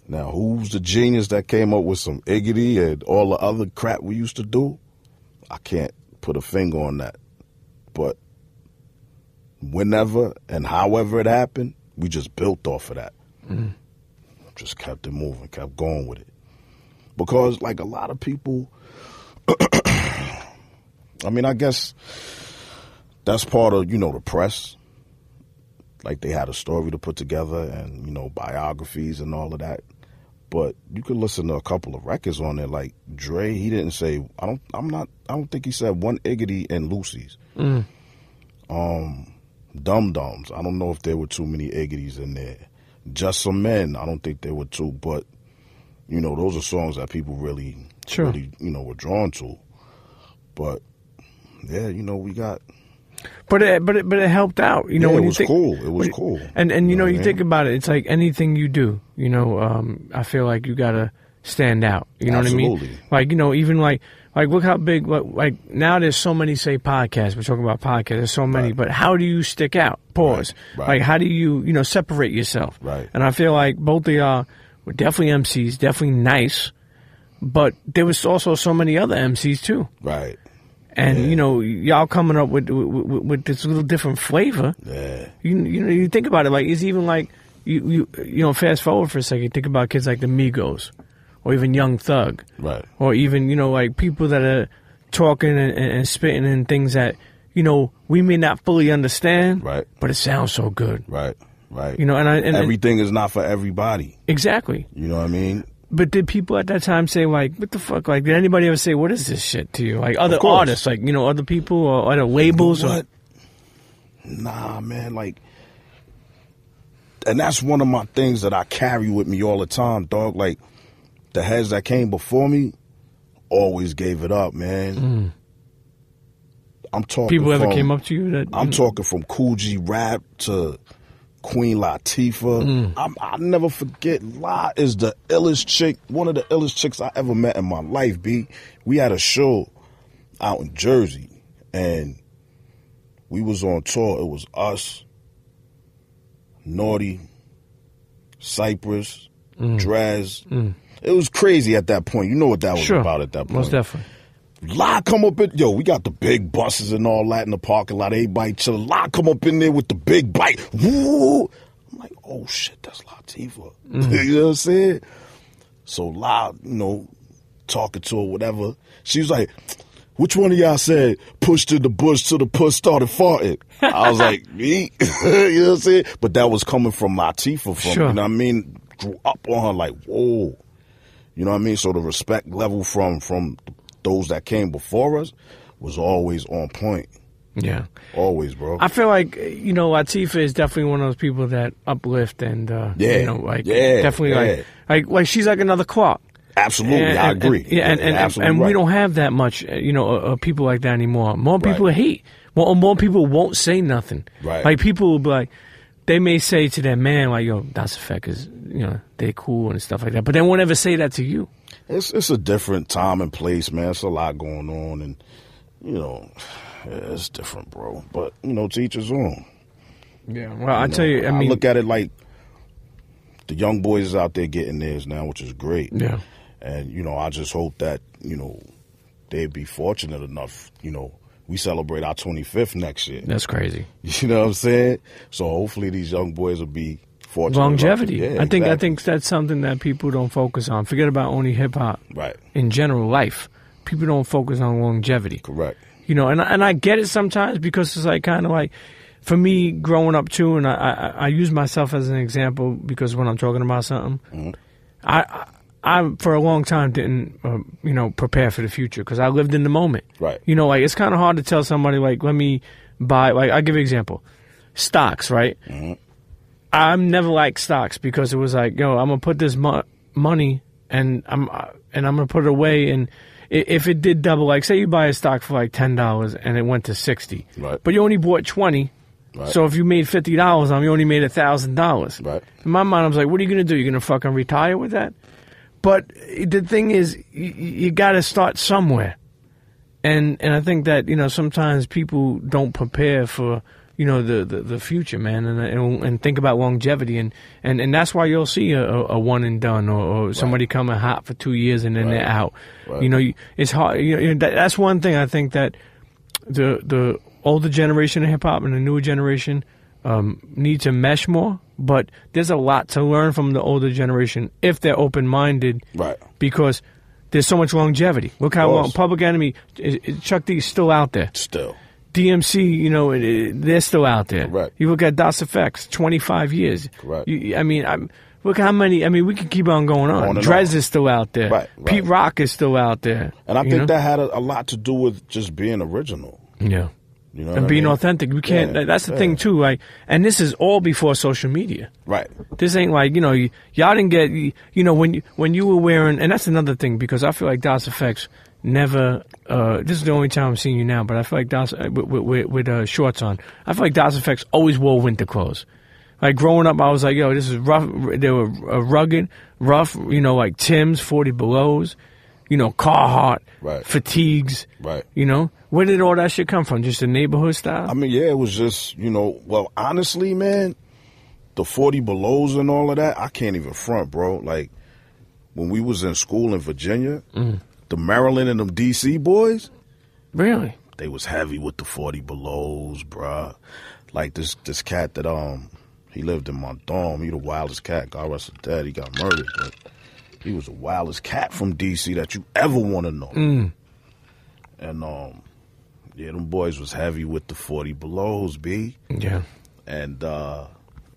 Now, who's the genius that came up with some Iggity and all the other crap we used to do? I can't put a finger on that. But whenever and however it happened, we just built off of that. Just kept it moving, kept going with it. Because, like, a lot of people... I mean, I guess that's part of, you know, the press. Like, they had a story to put together and, you know, biographies and all of that. But you could listen to a couple of records on there. Like Dre, he didn't say, I don't think he said one Iggity and Lucy's. Dum Dums, I don't know if there were too many Iggities in there. Just Some Men, I don't think there were too, but, you know, those are songs that people really, you know, were drawn to. But, yeah, you know, we got... But it helped out, you know. When it was cool. It was cool. And you know, you think about it. It's like anything you do. You know, I feel like you gotta stand out. You know what I mean? Like, you know, even like look how big. Like now, there's so many podcasts. We're talking about podcasts. There's so many. But how do you stick out? Pause. Like how do you separate yourself? Right. And I feel like both of y'all were definitely MCs, definitely nice. But there was also so many other MCs too. Right. And, you know, y'all coming up with this little different flavor. Yeah. You know, you think about it, like, it's even like, you know, fast forward for a second, think about kids like the Migos, or even Young Thug. Right. Or even, you know, like, people that are talking and spitting and things that, you know, we may not fully understand. Right. But it sounds so good. Right. Right. You know, and everything is not for everybody. Exactly. You know what I mean? But did people at that time say, like, what the fuck? Like, did anybody ever say, what is this shit to you? Like, other artists, like, you know, other people or other labels? You know what? Nah, man, like, and that's one of my things that I carry with me all the time, dog. Like, the heads that came before me always gave it up, man. I'm talking people ever came up to you? That I'm talking from Kool G Rap to Queen Latifah. I'll never forget, La is the illest chick, one of the illest chicks I ever met in my life, B. We had a show out in Jersey, and we was on tour. It was us, Naughty, Cypress, Draz. It was crazy at that point. You know what that was about at that point. Most definitely. La come up in, we got the big buses and all that in the parking lot. Everybody chilling. La come up in there with the big bike. Woo! I'm like, oh shit, that's Latifah. You know what I'm saying? So La, you know, talking to her, whatever. She was like, which one of y'all said pushed in the bush till the puss started farting? I was like, me? You know what I'm saying? But that was coming from Latifah, you know what I mean? Grew up on her like, whoa. You know what I mean? So the respect level from those that came before us was always on point. Yeah. Always, bro. I feel like, you know, Latifah is definitely one of those people that uplift and, you know, like, definitely like she's like another Clark. Absolutely, I agree. And we don't have that much, you know, people like that anymore. More people hate. More people won't say nothing. Right. Like, people will be like, they may say to their man, like, yo, Das EFX is, you know, they're cool and stuff like that. But they won't ever say that to you. It's a different time and place, man. It's a lot going on, and, you know, it's different, bro. But, you know, to each his own. Yeah, well, I tell you, I mean, look at it like the young boys is out there getting theirs now, which is great. Yeah. And, you know, I just hope that, you know, they'd be fortunate enough, you know, we celebrate our 25th next year. That's crazy. You know what I'm saying? So hopefully these young boys will be fortunate. Longevity. Yeah, I think that's something that people don't focus on. Forget about only hip hop. Right. In general life, people don't focus on longevity. Correct. You know, and I get it sometimes because it's like kind of like, for me growing up too, and I use myself as an example because when I'm talking about something, I for a long time didn't, you know, prepare for the future because I lived in the moment. Right. You know, like it's kind of hard to tell somebody like, let me buy, like I'll give you an example. Stocks, right? I'm never liked stocks because it was like, yo, I'm gonna put this money and I'm gonna put it away, and if it did double, like say you buy a stock for like $10 and it went to $60, right? But you only bought 20, right. So if you made $50 you only made $1,000, right? In my mind, I was like, what are you gonna do? You're gonna fucking retire with that? But the thing is, you got to start somewhere, and I think that, you know, sometimes people don't prepare for, you know, the future, man, and think about longevity, and that's why you'll see a one and done, or somebody coming hot for 2 years and then they're out. Right. You know, it's hard. You know, that's one thing I think that the older generation of hip hop and the newer generation need to mesh more. But there's a lot to learn from the older generation if they're open-minded, right? Because there's so much longevity. Look how long Public Enemy, Chuck D's still out there. Still. DMC, you know, they're still out there. Right. You look at Das EFX, 25 years. Right. I mean, look how many. I mean, we can keep on going on. Drez is still out there. Right. Pete Rock is still out there. And I think that had a lot to do with just being original. Yeah. You know, and being authentic. We can't. Yeah, that's the thing too. Like, and this is all before social media. Right. This ain't like, you know, y'all didn't get, you know, when you were wearing, and that's another thing because I feel like Das EFX never. This is the only time I'm seeing you now, but I feel like Das with shorts on. I feel like Das EFX always wore winter clothes. Like growing up, I was like, yo, this is rough. They were rugged, rough. You know, like Tim's, 40 Belows. You know, Carhartt, right. Fatigues, right. You know, where did all that shit come from? Just the neighborhood style? I mean, yeah, it was just, you know, well, honestly, man, the 40 Belows and all of that, I can't even front, bro. Like, when we was in school in Virginia, the Maryland and them D.C. boys, really, they was heavy with the 40 Belows, bruh. Like this cat that he lived in my dorm. He the wildest cat. God rest his dead. He got murdered, but he was the wildest cat from D.C. that you ever want to know. And, yeah, them boys was heavy with the 40 Belows, B. Yeah. And,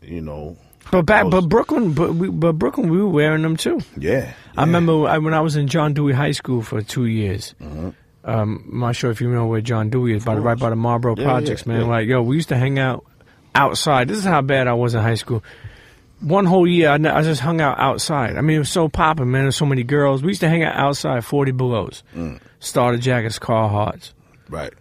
you know. But Brooklyn, we were wearing them too. Yeah. I remember when I was in John Dewey High School for 2 years. I'm not sure if you know where John Dewey is, right by the Marlboro Projects, man. Yeah. Like, yo, we used to hang out outside. This is how bad I was in high school. One whole year, I just hung out outside. I mean, it was so popping, man. There's so many girls. We used to hang out outside, 40 Belows. Starter jackets, Carhartts. Right.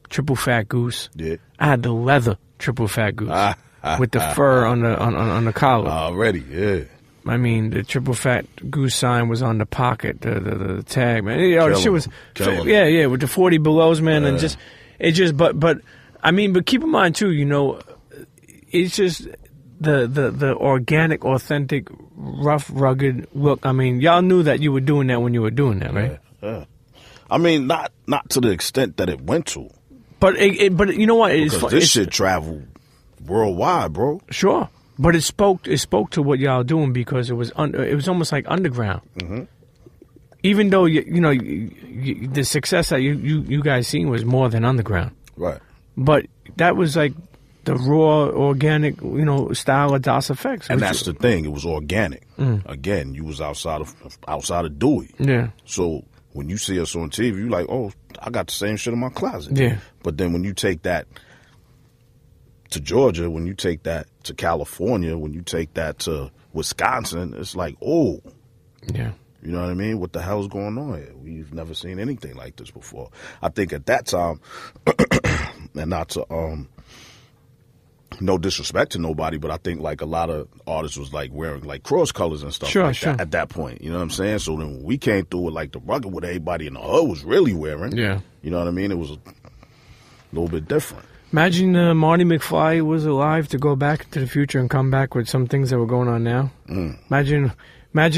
Triple Fat Goose. Yeah. I had the leather Triple Fat Goose with the fur on the collar. Already, yeah. I mean, the Triple Fat Goose sign was on the pocket, the tag, man. You know, the shit was, yeah, with the 40 Belows, man, and but I mean, but keep in mind too, you know, it's just the organic, authentic, rough, rugged look. I mean, y'all knew that you were doing that when you were doing that, right? Yeah. I mean, not to the extent that it went to. But you know what? Because this shit traveled worldwide, bro. Sure. But it spoke to what y'all doing because it was almost like underground. Even though you know the success that you guys seen was more than underground, right? But that was like the raw, organic, you know, style of Das EFX. And that's the thing; it was organic. Again, you was outside of Dewey. Yeah. So when you see us on TV, you like, oh, I got the same shit in my closet. Yeah. But then when you take that to Georgia, when you take that to California, when you take that to Wisconsin, it's like, oh. Yeah. You know what I mean? What the hell's going on here? We've never seen anything like this before. I think at that time, and not to, no disrespect to nobody, but I think like a lot of artists was like wearing like cross colors and stuff that at that point. You know what I'm saying? So then when we came through with like the rugged, what everybody in the hood was really wearing. Yeah. You know what I mean? It was a little bit different. Imagine Marty McFly was alive to go back into the future and come back with some things that were going on now. Imagine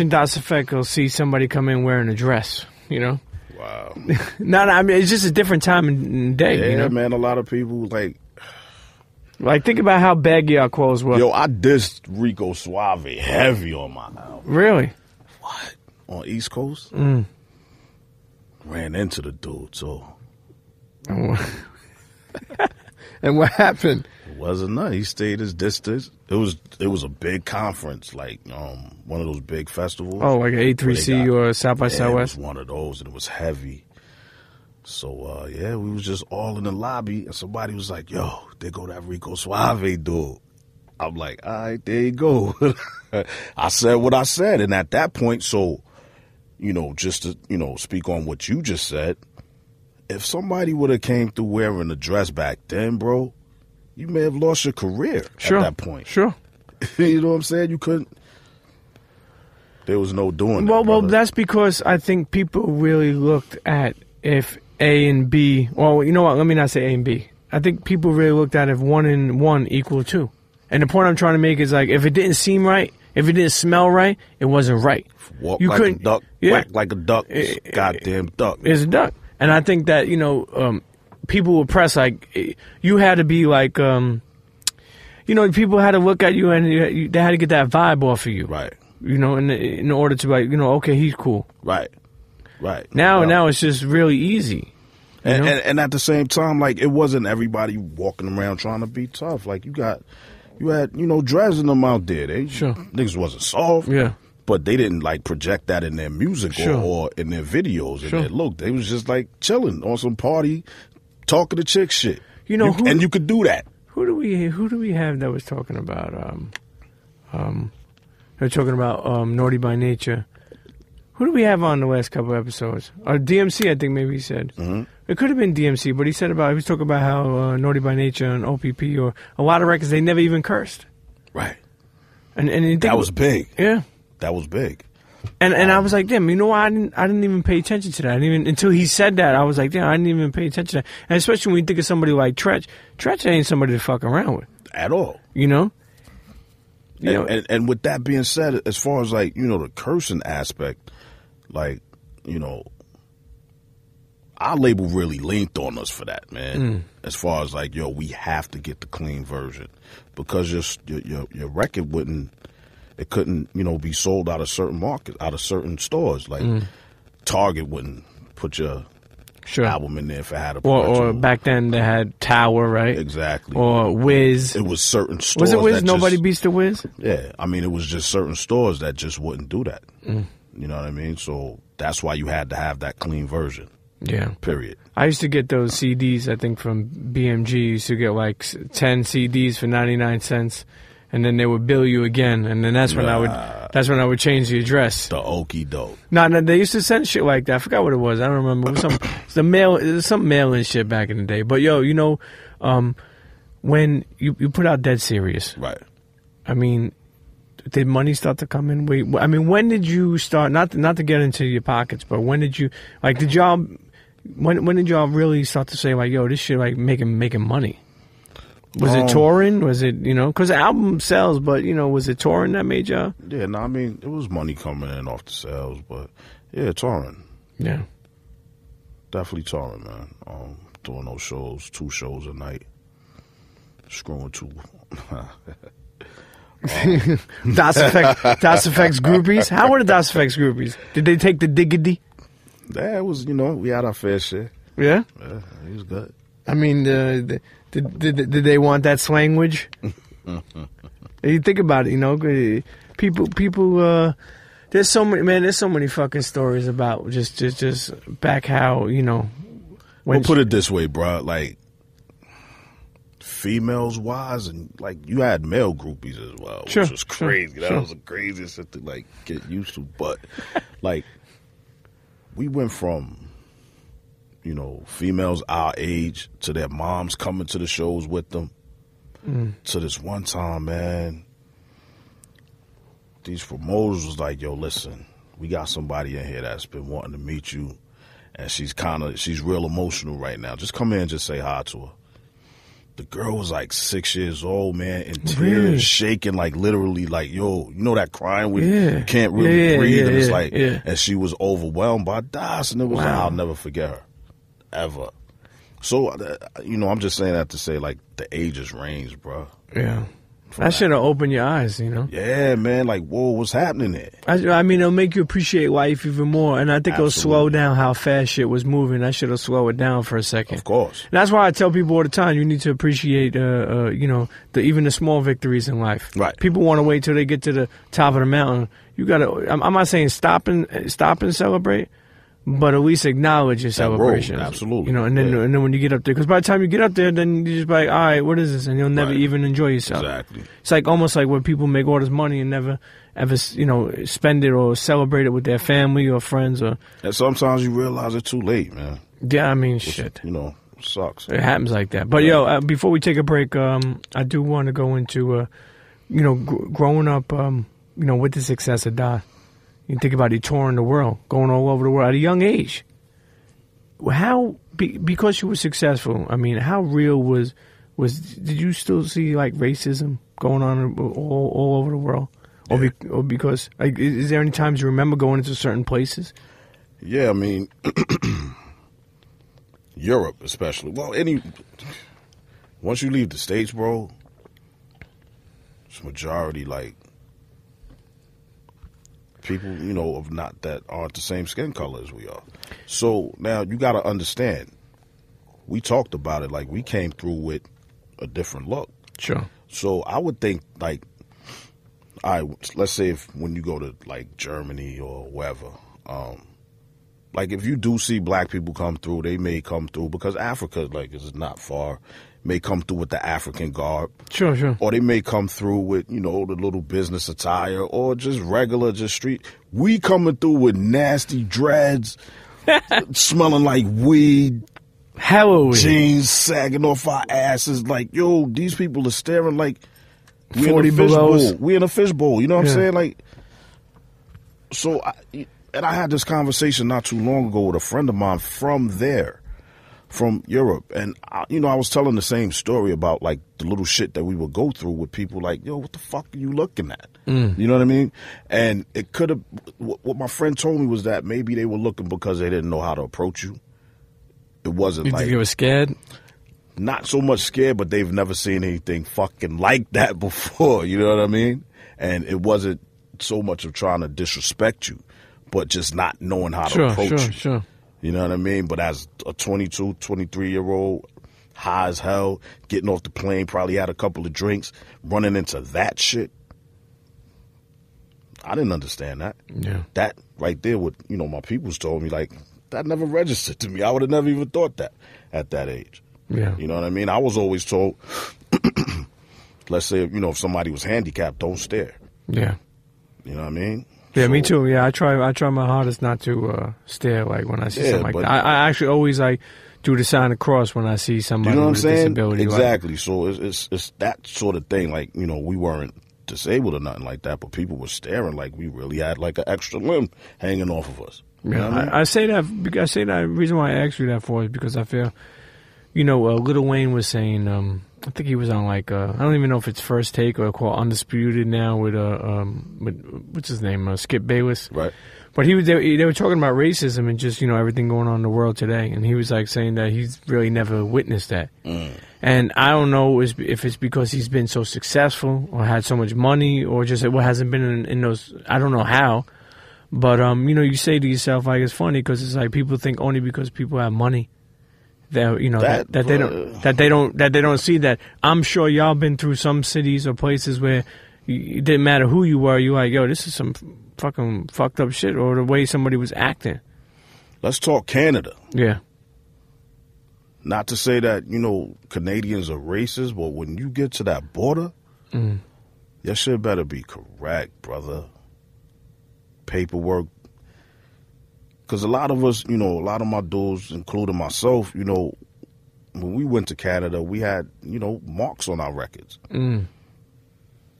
Das EFX will see somebody come in wearing a dress, you know? Wow. I mean, it's just a different time and day, yeah, you know? Man, a lot of people, like, think about how baggy our clothes were. Yo, I dissed Rico Suave heavy on my album. Really? What? On East Coast? Ran into the dude, so And what happened? It wasn't nothing. He stayed his distance. It was a big conference, like one of those big festivals. Oh, like an A3C or South by Southwest? It was one of those, and it was heavy. So, we was just all in the lobby, and somebody was like, yo, there go that Rico Suave dude. I'm like, all right, there you go. I said what I said, and at that point, so, just to, speak on what you just said, if somebody would have came through wearing a dress back then, bro, you may have lost your career at that point. Sure. You know what I'm saying? You couldn't. There was no doing that. Well, that's because I think people really looked at if A and B. Well, you know what? Let me not say A and B. I think people really looked at if 1 and 1 equal 2. And the point I'm trying to make is like, if it didn't seem right, if it didn't smell right, it wasn't right. Walk you like a duck, quack like a duck, goddamn duck. It's a duck. And I think that, people would press like, you had to be like, people had to look at you and they had to get that vibe off of you. Right. In order to be like, okay, he's cool. Right. Now it's just really easy. And at the same time, like, it wasn't everybody walking around trying to be tough. Like, you had, Dres and them out there. Niggas wasn't soft. Yeah. But they didn't, like, project that in their music or in their videos. And their look. They was just, like, chilling on some party, talking to chick shit. And you could do that. Who do we have that was talking about, they're talking about Naughty by Nature. Who do we have on the last couple episodes? DMC, I think maybe he said. Mm-hmm. It could have been DMC, but he was talking about how Naughty by Nature and OPP or a lot of records, they never even cursed. Right. And that was big. Yeah. That was big. And I was like, damn, I didn't even pay attention to that. Until he said that, I was like, damn, I didn't even pay attention to that. And especially when you think of somebody like Tretch. Tretch ain't somebody to fuck around with. At all. And with that being said, as far as like, the cursing aspect, like, our label really leaned on us for that, man. As far as like, we have to get the clean version because your record couldn't, be sold out of certain markets, out of certain stores. Like Target wouldn't put your album in there if it had a or back then they had Tower, right? Exactly. Or Wiz. It was certain stores. Was it Wiz? Nobody beats the Wiz? Yeah. I mean, it was just certain stores that just wouldn't do that. You know what I mean? So that's why you had to have that clean version. Yeah. Period. I used to get those CDs, I think, from BMG. You used to get like 10 CDs for 99 cents. And then they would bill you again, and then that's when I would change the address. The okie doke. No, they used to send shit like that. I forgot what it was. I don't remember. It was some mail-in shit back in the day. But when you put out Dead Serious, right? I mean, did money start to come in? When did you start? Not to get into your pockets, but when did you like? Did y'all? When did y'all really start to say like, yo, this shit like making money? Was it touring? Was it, because the album sells, but, was it touring that made y'all? Yeah, no, I mean, it was money coming in off the sales, but, yeah, touring. Yeah. Definitely touring, man. Doing those shows, 2 shows a night. Screwing 2. Das Effects groupies? How were the Das Effects groupies? Did they take the diggity? Yeah, it was, we had our fair share. Yeah? Yeah, it was good. I mean, did they want that slanguage? You think about it, people. There's so many fucking stories about just back how We'll put it this way, bro. Like females wise, and like you had male groupies as well, which was crazy. That was the craziest shit to like get used to. But like we went from females our age to their moms coming to the shows with them. To this one time, man, these promoters was like, yo, listen, we got somebody in here that's been wanting to meet you, and she's real emotional right now. Just come in and just say hi to her. The girl was like 6 years old, man, in tears, shaking, like literally, like, yo, that crying when you can't really breathe, and it's like, and she was overwhelmed by Das, and it was like, I'll never forget her. Ever. So, I'm just saying that to say, like, the ages range, bro. Yeah. That should have opened your eyes, you know? Yeah, man. Like, whoa, what's happening there? I mean, it'll make you appreciate life even more. And I think it'll slow down how fast shit was moving. I should have slowed it down for a second. Of course. And that's why I tell people all the time, you need to appreciate, you know, even the small victories in life. Right. People want to wait till they get to the top of the mountain. You got to, I'm not saying stop and celebrate, but at least acknowledge your celebration. Absolutely. You know, and then when you get up there, because by the time you get up there, then you just be like, all right, what is this? And you'll never even enjoy yourself. Exactly. It's like almost like when people make all this money and never ever, you know, spend it or celebrate it with their family or friends. And sometimes you realize it's too late, man. Yeah, I mean, shit. You know, it sucks. It happens like that. But yo, before we take a break, I do want to go into, you know, growing up, you know, with the success of Don. You think about it, touring the world, going all over the world at a young age. How, because you were successful, I mean, how real was did you still see like racism going on all over the world? Yeah. Or because, like, is there any times you remember going into certain places? Yeah, I mean, Europe especially. Well, once you leave the States, bro, it's majority like, people, you know, aren't the same skin color as we are. So now you got to understand, we talked about it, like we came through with a different look. Sure. So I would think like, all right, let's say when you go to like Germany or wherever, like if you do see black people come through, they may come through because Africa, like, is not far. May come through with the African garb. Sure. Or they may come through with, you know, the little business attire or just regular, just street. We coming through with nasty dreads, smelling like weed. Halloween. Jeans sagging off our asses. Like, yo, these people are staring like we 40 in a belows. fishbowl. We in a fishbowl. You know what I'm saying? Like, so, I had this conversation not too long ago with a friend of mine from there. From Europe, and you know, I was telling the same story about like the little shit that we would go through with people like, yo, what the fuck are you looking at? You know what I mean? And it could have, what my friend told me was that maybe they were looking because they didn't know how to approach you. It wasn't you like think you were scared? Not so much scared, but they've never seen anything fucking like that before. You know what I mean? And it wasn't so much of trying to disrespect you, but just not knowing how to approach you. Sure. You know what I mean? But as a 22, 23-year-old, high as hell, getting off the plane, probably had a couple of drinks, running into that shit, I didn't understand that. Yeah. That right there, what, you know, my peoples told me, like, that never registered to me. I would have never even thought that at that age. Yeah. You know what I mean? I was always told, let's say, you know, if somebody was handicapped, don't stare. Yeah. You know what I mean? Yeah, me too. Yeah, I try my hardest not to stare like when I see something like that. I actually always like do the sign of cross when I see somebody with a disability. Exactly. Like. So it's that sort of thing. Like, you know, we weren't disabled or nothing like that, but people were staring like we really had like an extra limb hanging off of us. You know what I mean? I say that. The reason why I asked you that for is because I feel, you know, Lil Wayne was saying. I think he was on like I don't even know if it's First Take or called Undisputed now with what's his name, Skip Bayless. Right. But they were talking about racism and just, you know, everything going on in the world today, and he was like saying that he's really never witnessed that. And I don't know if it's because he's been so successful or had so much money or just it hasn't been in those. I don't know how, but you know, you say to yourself like it's funny because it's like people think only because people have money. That, you know, that they don't see that. I'm sure y'all been through some cities or places where it didn't matter who you were. You like, yo, this is some fucking fucked up shit, or the way somebody was acting. Let's talk Canada. Yeah. Not to say that, you know, Canadians are racist, but when you get to that border, your shit better be correct, brother. Paperwork. Because a lot of us, you know, a lot of my dudes, including myself, you know, when we went to Canada, we had, you know, marks on our records.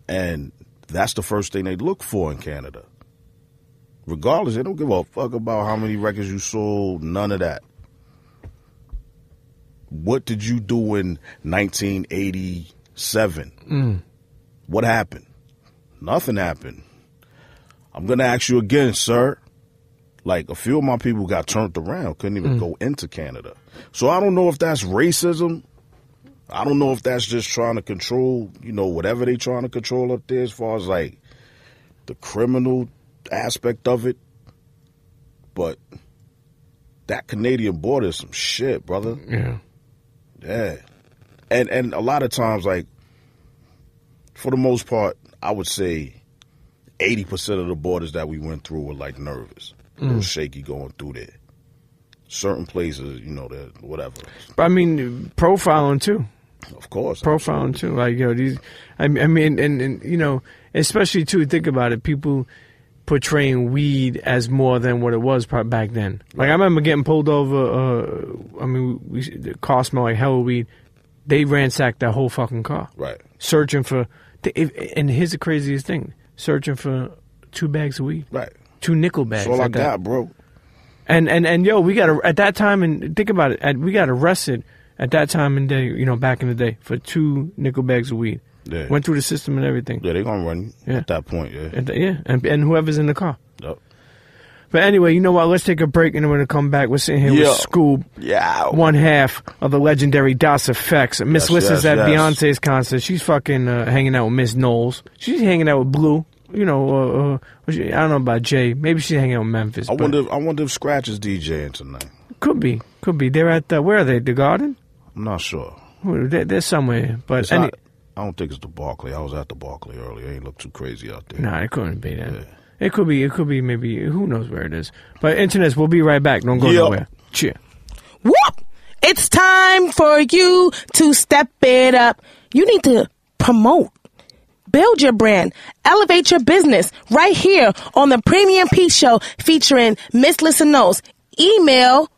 And that's the first thing they look for in Canada. Regardless, they don't give a fuck about how many records you sold, none of that. What did you do in 1987? What happened? Nothing happened. I'm going to ask you again, sir. Like, a few of my people got turned around, couldn't even go into Canada. So I don't know if that's racism I don't know if that's just trying to control, whatever they trying to control up there as far as, like, the criminal aspect of it. But that Canadian border is some shit, brother. Yeah. Yeah. And a lot of times, like, for the most part, I would say 80% of the borders that we went through were, like, nervous. A little shaky going through there. Certain places, whatever. But I mean, profiling too. Of course. Profiling absolutely. too. Like, these, I mean, and especially too, think about it, people portraying weed as more than what it was back then. Like, I remember getting pulled over, the car smelled like hell of weed. They ransacked that whole fucking car. Right. Searching for, and here's the craziest thing, searching for 2 bags of weed. Right. 2 nickel bags. That's all I got, bro. And yo, we got at that time, and think about it, we got arrested at that time and day, back in the day, for 2 nickel bags of weed. Yeah. Went through the system and everything. Yeah, they gonna run you at that point, yeah. And whoever's in the car. Yep. But anyway, you know what? Let's take a break, and then we're gonna come back. We're sitting here with Skoob, one half of the legendary Das EFX. Miss Lissa's at Beyonce's concert. She's fucking hanging out with Miss Knowles. She's hanging out with Blue. I don't know about Jay. Maybe she's hanging out with Memphis. I wonder if Scratch is DJing tonight. Could be. They're at where are they? The Garden? I'm not sure. They're somewhere, but I don't think it's the Barclay. I was at the Barclay earlier. It ain't look too crazy out there. Nah, it couldn't be that. Yeah. It could be maybe, who knows where it is. But Internet, we'll be right back. Don't go nowhere. Cheer. Whoop! It's time for you to step it up. You need to promote. Build your brand. Elevate your business right here on the Premium Pete Show featuring Miss Lissa Knows. Email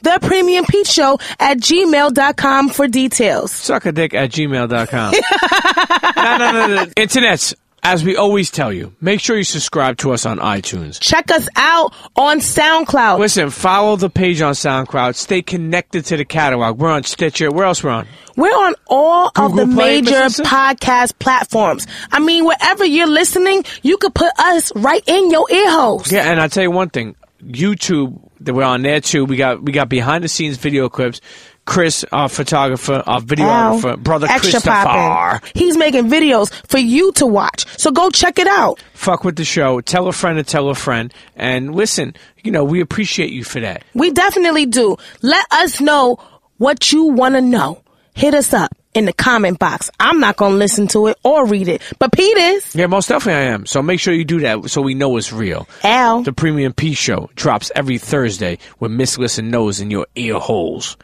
the Premium Pete Show at gmail.com for details. Suckadick@gmail.com. No. Internets, as we always tell you, make sure you subscribe to us on iTunes. Check us out on SoundCloud. Listen, follow the page on SoundCloud. Stay connected to the catalog. We're on Stitcher. Where else we're on? We're on all Google of the Play, major podcast platforms. I mean, wherever you're listening, you could put us right in your ear holes. Yeah, and I'll tell you one thing. YouTube, we're on there too. We got behind the scenes video clips. Chris, our photographer, our videographer, brother Extra Christopher. Poppin'. He's making videos for you to watch. So go check it out. Fuck with the show. Tell a friend to tell a friend. And listen, we appreciate you for that. We definitely do. Let us know what you want to know. Hit us up in the comment box. I'm not going to listen to it or read it, but Pete is. Yeah, most definitely I am. So make sure you do that so we know it's real. Al. The Premium Pete Show drops every Thursday with Miss Lissa Knows in your ear holes.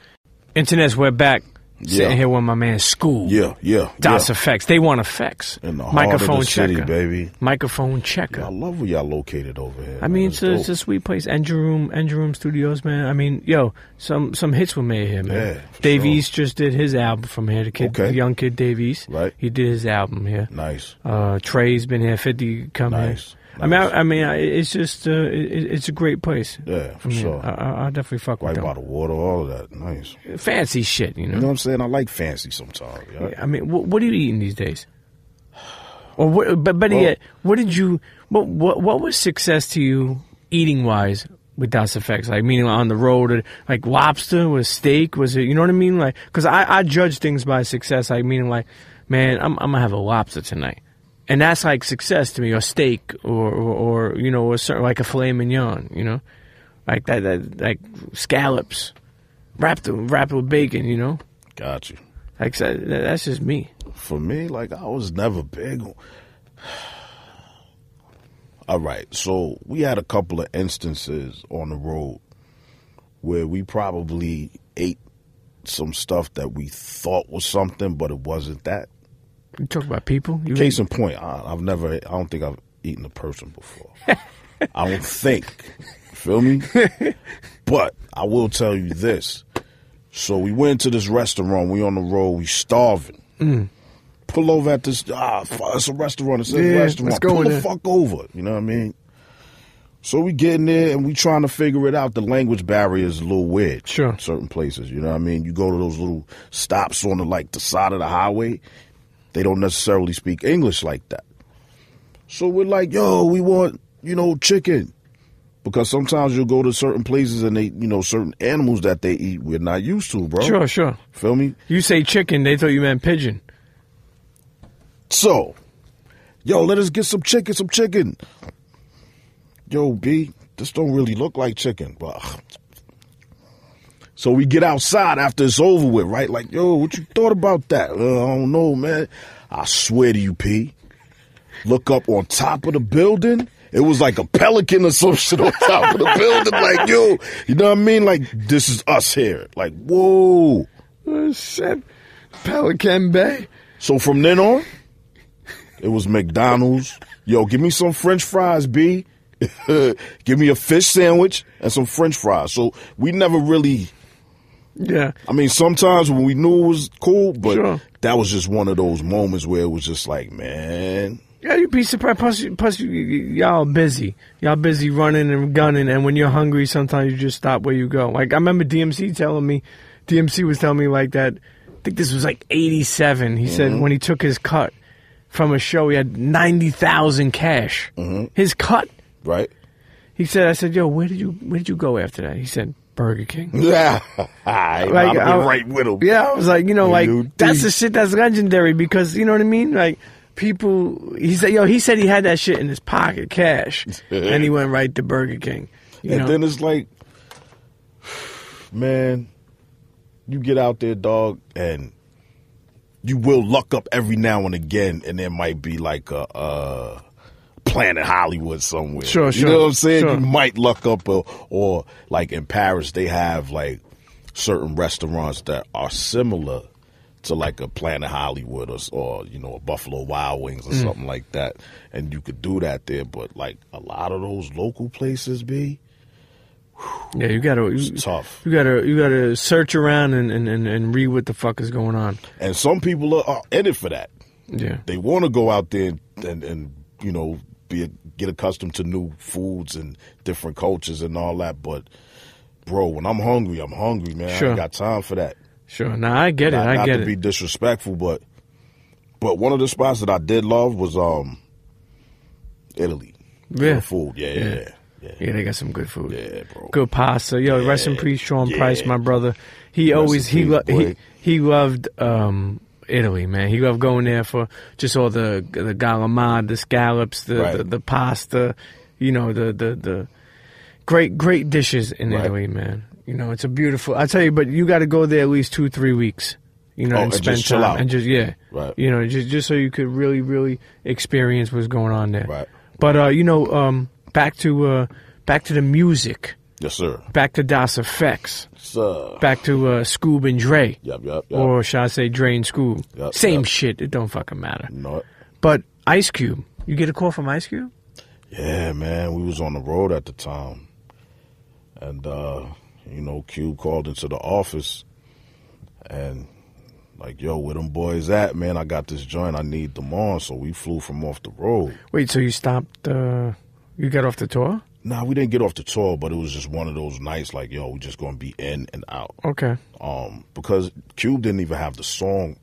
Internets, we're back. Sitting here with my man Skoob. Yeah. Das EFX. They want effects. In the heart Microphone of the city, checker. baby. Microphone checker. I love where y'all located over here. I mean, it's a sweet place. Engine Room Studios, man. I mean, some hits were made here, man. Yeah, Dave East just did his album from here. The young kid Dave East. Right. He did his album here. Nice. Trey's been here. 50 come here. Nice. I mean, it's just it's a great place. Yeah, for sure. I definitay fuck with right them. by the water, all of that. Nice. Fancy shit, You know what I'm saying? I like fancy sometimes. Yeah? I mean, what are you eating these days? Or what did you? What was success to you eating wise with Das EFX? Like, meaning on the road, or like lobster, was steak, was it? You know what I mean? Like, because I judge things by success. Like, meaning like, man, I'm gonna have a lobster tonight. And that's like success to me, or steak, or a certain, like a filet mignon, like that like scallops, wrapped with bacon, Got you. Like that's just me. For me, like, I was never big. All right, so we had a couple of instances on the road where we probably ate some stuff that we thought was something, but it wasn't that. You talk about people? Case in point, I don't think I've eaten a person before. I don't think. Feel me? But I will tell you this. So we went to this restaurant. We on the road. We starving. Pull over at this. It's a restaurant. It's a restaurant. Let's go Pull in the there. fuck over. You know what I mean? So we get in there and we trying to figure it out. The language barrier is a little weird. Sure. In certain places. You know what I mean? You go to those little stops on the side of the highway. They don't necessarily speak English like that. So we're like, yo, we want, chicken. Because sometimes you'll go to certain places and they, certain animals that they eat we're not used to, bro. Sure. Feel me? You say chicken, they thought you meant pigeon. So, let us get some chicken. Yo, B, this don't really look like chicken. So we get outside after it's over with, right? Like, yo, what you thought about that? I don't know, man. I swear to you, P. Look up on top of the building. It was like a pelican or some shit on top of the building. Like, yo, you know what I mean? Like, this is us here. Like, whoa. Oh, shit. Pelican Bay. So from then on, it was McDonald's. Yo, give me some French fries, B. Give me a fish sandwich and some French fries. So we never really... Yeah. I mean, sometimes when we knew it was cool, but that was just one of those moments where it was just like, man... Yeah, you'd be surprised. Plus, y'all busy. Y'all busy running and gunning, and when you're hungry, sometimes you just stop where you go. Like, I remember DMC was telling me like that, I think this was like 87. He said when he took his cut from a show, he had 90,000 cash. His cut. Right. He said, I said, yo, where did you go after that? He said, Burger King. Yeah. I've been right with him. Yeah, I was like, that's the shit that's legendary because, you know what I mean? Like, people, he said he had that shit in his pocket, cash, and he went right to Burger King. Then it's like, man, you get out there, dog, and you will luck up every now and again, and there might be like a Planet Hollywood somewhere. Sure. You know what I'm saying? Sure. You might luck up, or like in Paris, they have like certain restaurants that are similar to like a Planet Hollywood or a Buffalo Wild Wings or something like that, and you could do that there. But like a lot of those local places, yeah, it's tough. You gotta search around and read what the fuck is going on. And some people are in it for that. Yeah, they want to go out there and get accustomed to new foods and different cultures and all that. But bro, when I'm hungry, man. Sure. I ain't got time for that. Sure. Nah, I get it. Not to be disrespectful, but one of the spots that I did love was Italy. Yeah. Food. Yeah. Yeah, they got some good food. Yeah, bro. Good pasta. Yo, rest in peace, Sean Price, my brother. He loved Italy, man. He loved going there for just all the galamad, the scallops, the pasta, the great dishes in Italy, man. It's a beautiful. I tell you, but you got to go there at least 2-3 weeks. And spend just chill time out. and just right. Just so you could really, really experience what's going on there. Right. But back to the music. Yes, sir. Back to Das EFX. Sir. Back to Skoob and Dre. Yep. Or should I say Dre and Skoob? Yep, Same shit. It don't fucking matter. No. But Ice Cube. You get a call from Ice Cube? Yeah, man. We was on the road at the time. And, Cube called into the office. And, like, yo, where them boys at, man? I got this joint. I need them on. So we flew from off the road. Wait, so you stopped, you got off the tour? Nah, we didn't get off the tour, but it was just one of those nights like, yo, we just going to be in and out. Okay. Because Cube didn't even have the song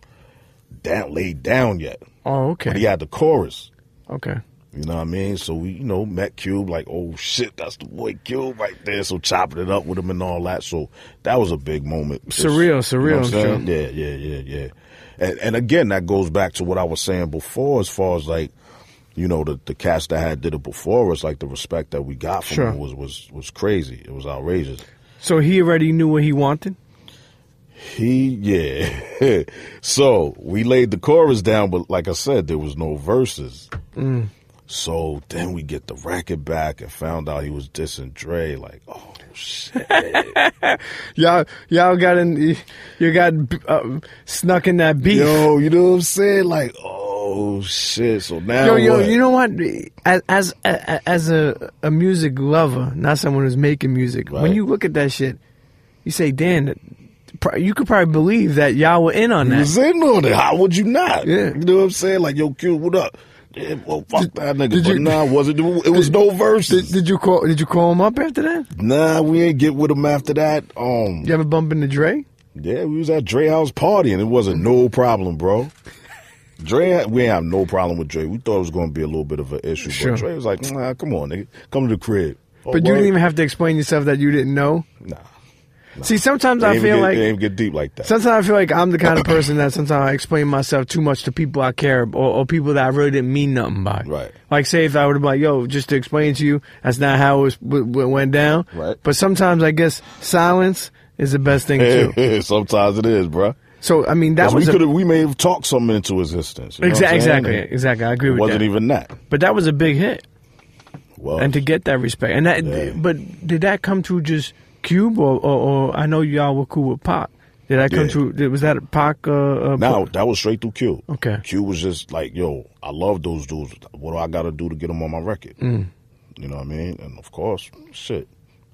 laid down yet. Oh, okay. But he had the chorus. Okay. You know what I mean? So we, met Cube like, oh shit, that's the boy Cube right there. So chopping it up with him and all that. So that was a big moment. Surreal, you know what I'm saying? Sure. Yeah. And again, that goes back to what I was saying before as far as like, the cast that did it before us, like the respect that we got from him was crazy. It was outrageous. So he already knew what he wanted? Yeah. So we laid the chorus down, but like I said, there was no verses. So then we get the record back and found out he was dissing Dre. Like, oh shit! y'all got snuck in that beef. Yo, you know what I'm saying? Like, oh shit! So now, yo, what? You know what? As a music lover, not someone who's making music, when you look at that shit, you say, "Dan, you could probably believe that y'all were in on that." You was in on it. How would you not? Yeah. You know what I'm saying? Like, yo, Q, what up? Yeah, well, fuck that nigga. But nah, it was no verses. Did you call him up after that? Nah, we ain't get with him after that. You ever bump into Dre? Yeah, we was at Dre house partying. It wasn't no problem, bro. We ain't have no problem with Dre. We thought it was going to be a little bit of an issue. Sure. But Dre was like, nah, come on, nigga. Come to the crib. Oh, But you didn't even have to explain yourself that you didn't know? Nah. See, sometimes I feel like... They ain't get deep like that. Sometimes I feel like I'm the kind of person that sometimes I explain myself too much to people I care or people that I really didn't mean nothing by. Right. Like, say if I would have been like, yo, just to explain to you, that's not how it went down. Right. But sometimes I guess silence is the best thing, too. Sometimes it is, bro. So, I mean, that was... We may have talked something into existence. You know Exactly. I agree with that. It wasn't even that. But that was a big hit. Well, And to get that respect. And that, But did that come through just... Skoob or I know y'all were cool with Pac. Did that come through? Was that Pac? No, that was straight through Skoob. Okay. Skoob was just like, yo, I love those dudes. What do I got to do to get them on my record? You know what I mean? And of course, shit,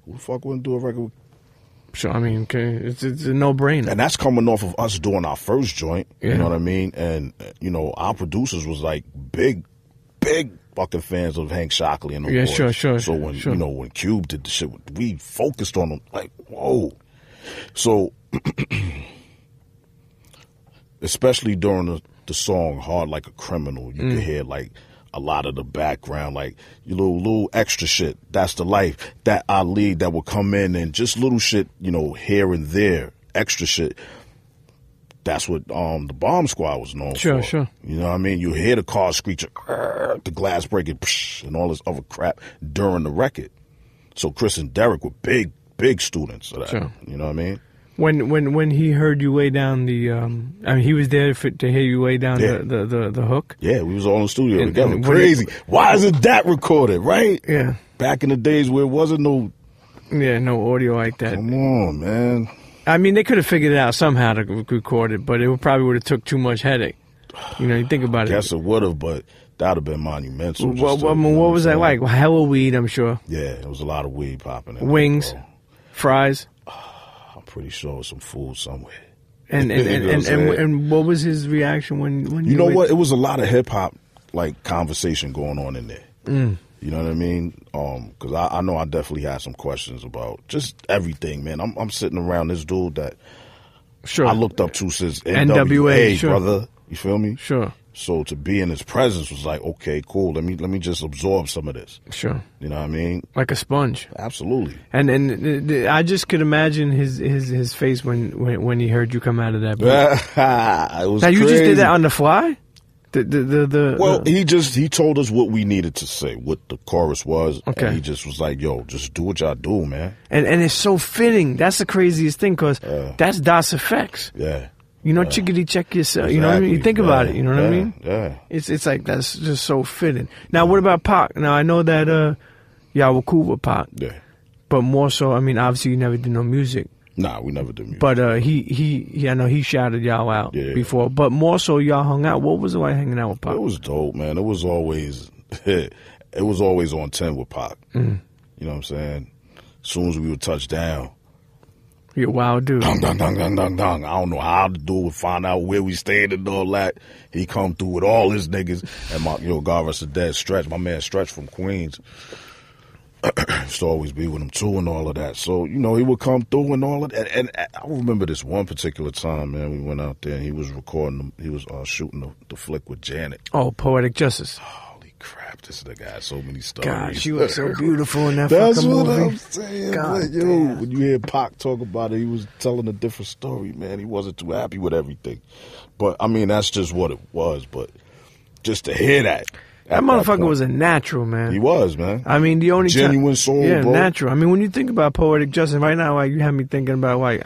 who the fuck wouldn't do a record with? Sure, I mean, okay, it's a no-brainer. And that's coming off of us doing our first joint. Yeah. You know what I mean? And our producers was like big fucking fans of Hank Shockley and the boys. Sure. So when when Skoob did the shit, we focused on them like, whoa. So especially during the song "Hard Like a Criminal," you could hear like a lot of the background, like your little extra shit. That's the life. That Ali that would come in and just little shit, here and there, extra shit. That's what the Bomb Squad was known for. Sure. You know what I mean? You hear the car screeching, the glass breaking, and all this other crap during the record. So Chris and Derek were big students of that. Sure. You know what I mean? When he heard you lay down the, he was there to hear you lay down the hook? Yeah, we was all in the studio together. Crazy. Why isn't that recorded, right? Yeah. Back in the days where it wasn't no... Yeah, no audio like that. Come on, man. I mean, they could have figured it out somehow to record it, but it probably would have took too much headache. You think about it. Guess it would have, but that would have been monumental. What was that like? Hella weed, I'm sure. Yeah, there was a lot of weed popping. Wings, fries. I'm pretty sure it was some food somewhere. And what was his reaction when you know what? It was a lot of hip hop like conversation going on in there. You know what I mean? Because I know I definitely had some questions about just everything, man. I'm sitting around this dude that I looked up to since NWA, sure. brother. You feel me? Sure. So to be in his presence was like, okay, cool. Let me just absorb some of this. Sure. You know what I mean? Like a sponge. Absolutely. And I just could imagine his face when he heard you come out of that booth. It was now you crazy. just did that on the fly? He told us what we needed to say, what the chorus was. Okay. And he just was like, yo, just do what y'all do, man. And it's so fitting. That's the craziest thing, because that's Das EFX. Yeah. Chickadee check yourself. Exactly. You know what I mean? You think about it. You know what I mean? Yeah. It's like, that's just so fitting. Now, what about Pac? Now, I know that y'all were cool with Pac. Yeah. But more so, I mean, obviously you never did no music. Nah, we never did music. But I know he shouted y'all out before. But more so, y'all hung out. What was it like hanging out with Pac? It was dope, man. It was always on 10 with Pac. You know what I'm saying? As soon as we would touch down, you're a wild dude. Dong, dong, dong, dong, dong, dong. I don't know how the dude would find out where we stayed and all that. He come through with all his niggas. And God rest his dead, Stretch, my man Stretch from Queens. Used to always be with him too and all of that. So, he would come through and all of that. And I remember this one particular time, man, we went out there and he was recording, he was shooting the flick with Janet. Oh, Poetic Justice. Holy crap, this nigga had so many stories. God, she was so beautiful in that That's fucking movie. That's what I'm saying. God, but, when you hear Pac talk about it, he was telling a different story, man. He wasn't too happy with everything. But, I mean, that's just what it was. But just to hear that. That motherfucker was a natural, man. He was, man. I mean, the only genuine soul, bro. Natural. I mean, when you think about Poetic Justice right now, like you have me thinking about like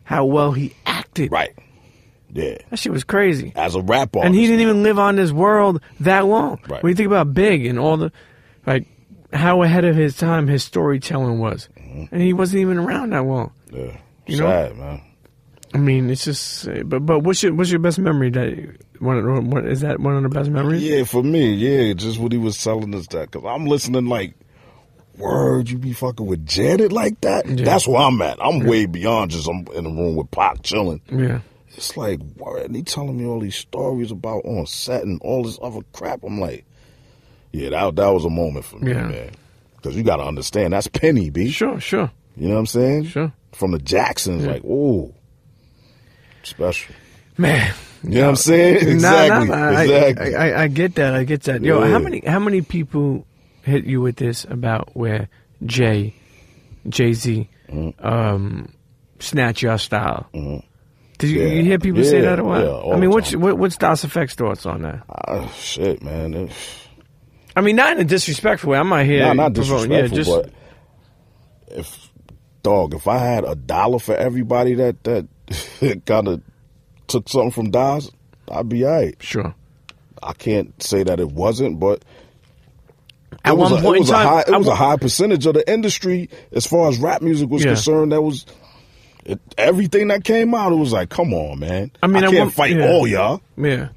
how well he acted. Right. Yeah. That shit was crazy. As a rap artist. And he didn't even live on this world that long. Right. When you think about Big and all the, like, how ahead of his time his storytelling was. And he wasn't even around that long. Yeah. You Sad, know? man. I mean, it's just, but what's your best memory? Is that one of the best memories? Yeah, for me, just what he was telling us that. Because I'm listening like, word, you be fucking with Janet like that? Yeah. That's where I'm at. I'm way beyond just I'm in the room with Pac chilling. Yeah. It's like, word, and he telling me all these stories about on set and all this other crap. I'm like, yeah, that was a moment for me, man. Because you got to understand, that's Penny, B. Sure. You know what I'm saying? Sure. From the Jacksons, like, ooh. Special. Man. You know what I'm saying? Exactly. I get that. Yo, how many people hit you with this about where Jay-Z, Snatch Your Style. Did you hear people say that a lot? Yeah, I mean, what's Das Effect's thoughts on that? Shit, man. I mean, not in a disrespectful way. I'm not here. Not disrespectful, but if I had $1 for everybody that kind of took something from Das, I'd be all right. Sure. I can't say that it wasn't, but at one point in time, it was a high percentage of the industry as far as rap music was concerned. That was everything that came out. It was like, come on, man. I mean, I can't fight all y'all. Yeah.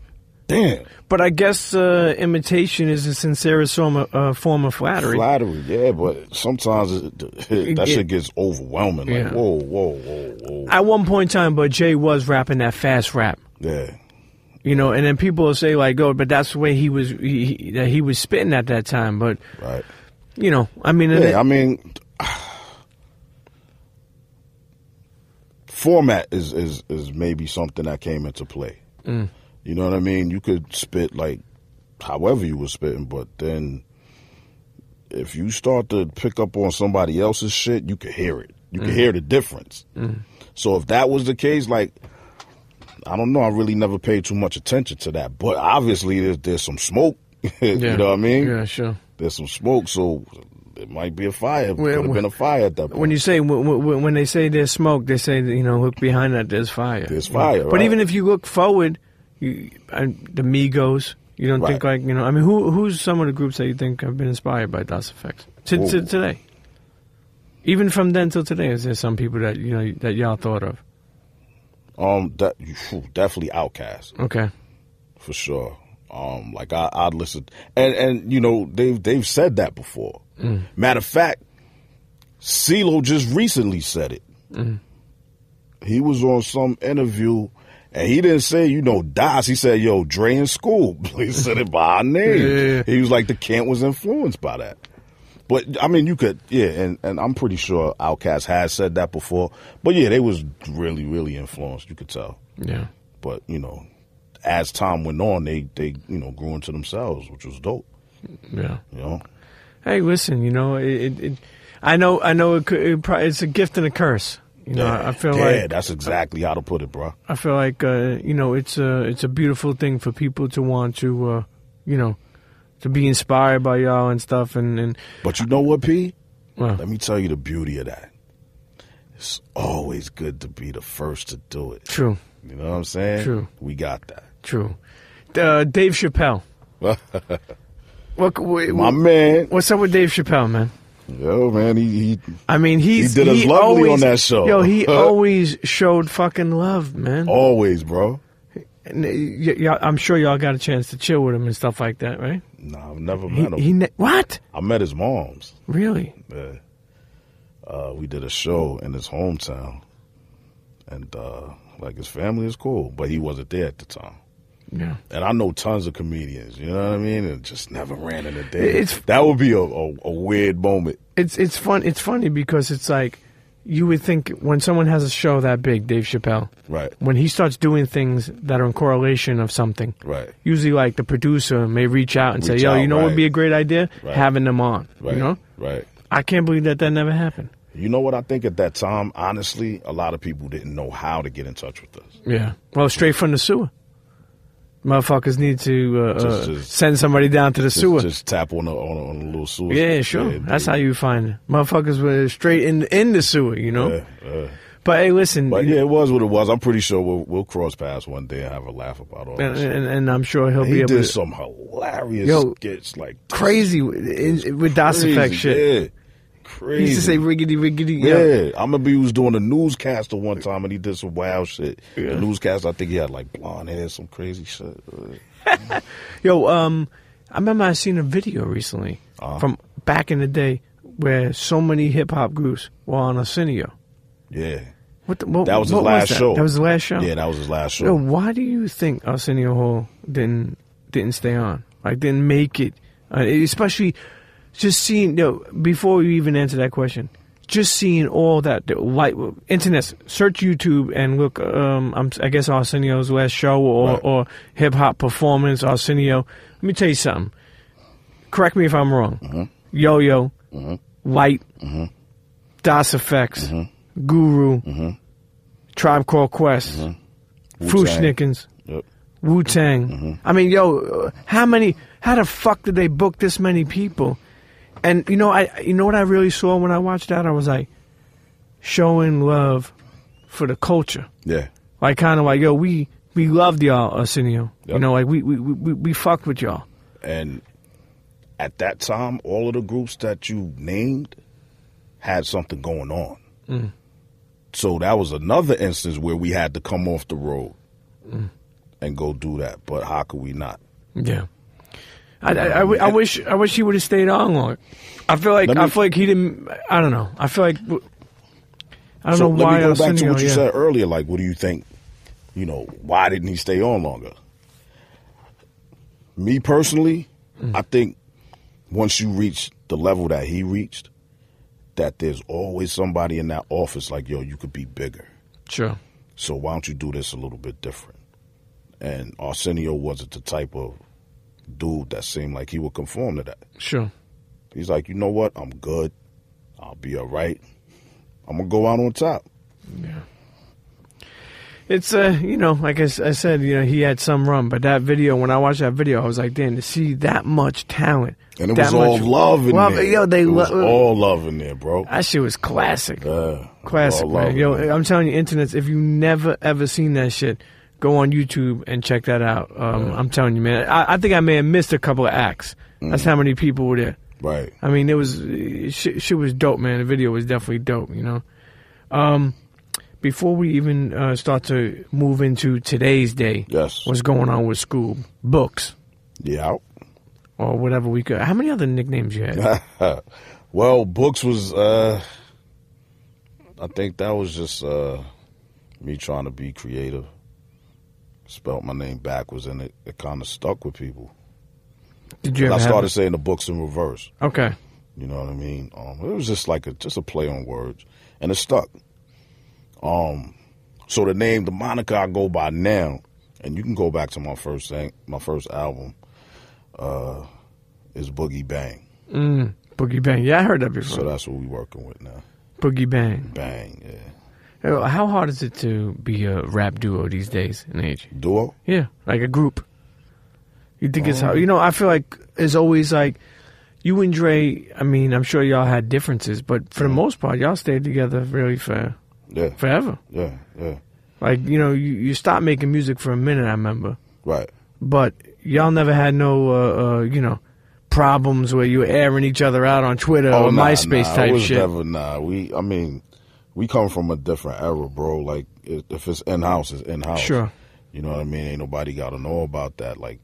Damn. But I guess imitation is the sincerest form of flattery. Flattery, yeah, but sometimes that shit gets overwhelming. Like, whoa. At one point in time, but Jay was rapping that fast rap. Yeah. You know, and then people will say like, "Oh, but that's the way he was spitting at that time." But, right. You know, I mean, format is maybe something that came into play. You know what I mean? You could spit like however you were spitting, but then if you start to pick up on somebody else's shit, you could hear it. You could hear the difference. So if that was the case, like, I don't know, I really never paid too much attention to that. But obviously there's some smoke. You know what I mean? Yeah, sure. There's some smoke, so it might be a fire. It could have been a fire at that point. When you say when they say there's smoke, they say that, you know, look behind that, there's fire. There's fire, But even if you look forward, the Migos, you don't think like, you know, I mean, who's some of the groups that you think have been inspired by Das Effects to today? Even from then till today, is there some people that, you know, that y'all thought of? Definitely Outkast. Okay. For sure. Like I'd listen, and you know, they've said that before. Matter of fact, CeeLo just recently said it. He was on some interview, and he didn't say, you know, Das. He said, yo, Dre and Skoob. He said it by our name. Yeah. He was like, the Kent was influenced by that. But, I mean, you could, and I'm pretty sure Outkast has said that before. But, yeah, they was really, really influenced, you could tell. Yeah. But, you know, as time went on, they you know, grew into themselves, which was dope. Yeah. You know? Hey, listen, you know, I know it's a gift and a curse. You know, I feel like that's exactly how to put it, bro. I feel like you know, it's a beautiful thing for people to want to you know, to be inspired by y'all and stuff. And but you know what, P? Well, let me tell you the beauty of that. It's always good to be the first to do it. True. You know what I'm saying? True. We got that. True. Dave Chappelle. My man. What's up with Dave Chappelle, man? Yo, man, he did us lovely always, on that show. Yo, he always showed fucking love, man. Always, bro. I'm sure y'all got a chance to chill with him and stuff like that, right? No, I've never met him. What? I met his moms. Really? Yeah. We did a show in his hometown, and like his family is cool, but he wasn't there at the time. Yeah. And I know tons of comedians, you know what I mean? And just never ran in a day. That would be a weird moment. It's fun. It's funny because it's like you would think when someone has a show that big, Dave Chappelle, right? When he starts doing things that are in correlation of something, right? Usually, like the producer may reach out and say, "Yo, you know what would be a great idea? Right. Having them on." Right. You know? Right. I can't believe that never happened. You know what I think at that time? Honestly, a lot of people didn't know how to get in touch with us. Yeah. Well, straight from the sewer. Motherfuckers need to send somebody down to the sewer. Just tap on a little sewer. Yeah, sure. Yeah, that's how you find it. Motherfuckers were straight in the sewer, you know? Yeah. But hey, listen. But yeah, it was what it was. I'm pretty sure we'll cross paths one day and have a laugh about all this. And I'm sure he'll be able to. He did some hilarious skits, like crazy with Das Effect shit. Yeah. Crazy. He used to say riggedy. Yeah. I remember he was doing a newscaster one time and he did some wild shit. Yeah. The newscaster, I think he had like blonde hair, some crazy shit. Yo, I remember I seen a video recently from back in the day where so many hip hop groups were on Arsenio. Yeah. That was his last show. That was his last show? Yeah, that was his last show. Yo, why do you think Arsenio Hall didn't stay on? Like, didn't make it? Especially just seeing, before we even answer that question, just seeing all that, internet, search YouTube and look, I guess Arsenio's last show or hip hop performance, Arsenio. Let me tell you something. Correct me if I'm wrong. Mm-hmm. Yo-Yo Light, Das Effects, Guru, Tribe Called Quest, Frushnikins, Wu-Tang. I mean, yo, how the fuck did they book this many people? And you know what I really saw when I watched that? I was like, showing love for the culture. Yeah. Like kind of like, yo, we loved y'all, Arsenio. Yep. You know, like we fucked with y'all. And at that time, all of the groups that you named had something going on. So that was another instance where we had to come off the road and go do that. But how could we not? Yeah. I wish he would have stayed on longer. I feel like he didn't. I don't know. I feel like I don't know why. Let me go back to what you said earlier. Like, what do you think? You know, why didn't he stay on longer? Me personally, I think once you reach the level that he reached, that there's always somebody in that office like, yo, you could be bigger. Sure. So why don't you do this a little bit different? And Arsenio wasn't the type of dude that seemed like he would conform to that. Sure. He's like, you know what? I'm good. I'll be all right. I'm going to go out on top. Yeah. It's, you know, like I said, you know, he had some run. But that video, when I watched that video, I was like, damn, to see that much talent. And it was all love in there. Yo, it was all love in there, bro. That shit was classic. Classic, man. Yo, I'm telling you, internets, if you never, ever seen that shit, go on YouTube and check that out. I'm telling you, man. I think I may have missed a couple of acts. That's how many people were there. Right. I mean, it was shit was dope, man. The video was definitely dope, you know. Before we even start to move into today's day, yes, what's going on with Skoob? Books. Yeah. Or whatever we could. How many other nicknames you had? Well, Books was, I think that was just me trying to be creative. Spelt my name backwards, and it kind of stuck with people. Did you ever I started saying the books in reverse. Okay. You know what I mean? It was just like a play on words, and it stuck. So the name, the moniker I go by now, and you can go back to my first album, is Boogie Bang. Boogie Bang. Yeah, I heard that before. So that's what we're working with now. Boogie Bang. Bang, yeah. How hard is it to be a rap duo these days in age? Duo? Yeah, like a group. You think it's hard? You know, I feel like it's always like you and Dre. I mean, I'm sure y'all had differences, but for the most part, y'all stayed together really forever. Yeah. Like, you know, you stopped making music for a minute, I remember. Right. But y'all never had no, you know, problems where you were airing each other out on Twitter or MySpace type shit. We come from a different era, bro. Like, if it's in-house, it's in-house. Sure. You know what I mean? Ain't nobody got to know about that. Like,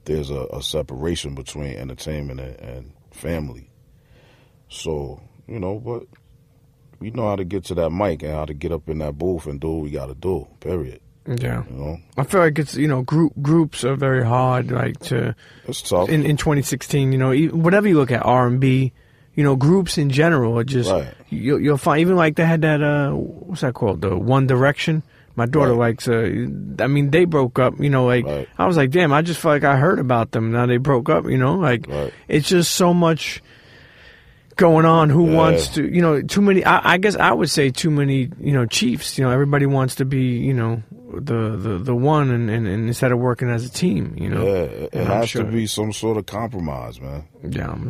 there's a separation between entertainment and family. So, you know, but we know how to get to that mic and how to get up in that booth and do what we got to do, period. Yeah. You know? I feel like it's, you know, groups are very hard, like, to... It's tough. In 2016, you know, whatever you look at, R&B, you know, groups in general are just... Right. You'll find, even like they had that, what's that called? The One Direction. My daughter likes, I mean, they broke up, you know, like, I was like, damn, I just felt like I heard about them. Now they broke up, you know, like, it's just so much going on. Who wants to, you know, too many, I guess I would say too many, you know, chiefs, you know, everybody wants to be, you know, the one and instead of working as a team, you know. Yeah, it has to be some sort of compromise, man. Yeah, I'm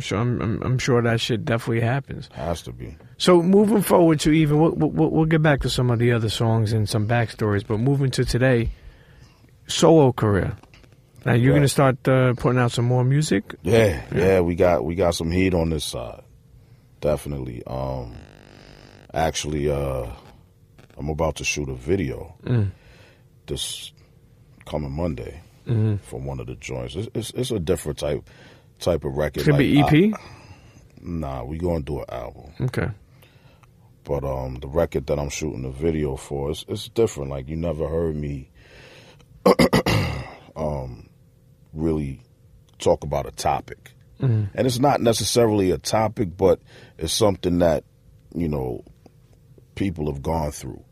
sure that shit definitely happens. Has to be. So moving forward to even, we'll get back to some of the other songs and some backstories, but moving to today, solo career. Now you're gonna start putting out some more music. Yeah, we got some heat on this side, definitely. Actually, I'm about to shoot a video this coming Monday from one of the joints. It's a different type of record. It's gonna be EP. Nah, we gonna do an album. Okay. But the record that I'm shooting the video for, it's different. Like, you never heard me really talk about a topic. And it's not necessarily a topic, but it's something that, you know, people have gone through.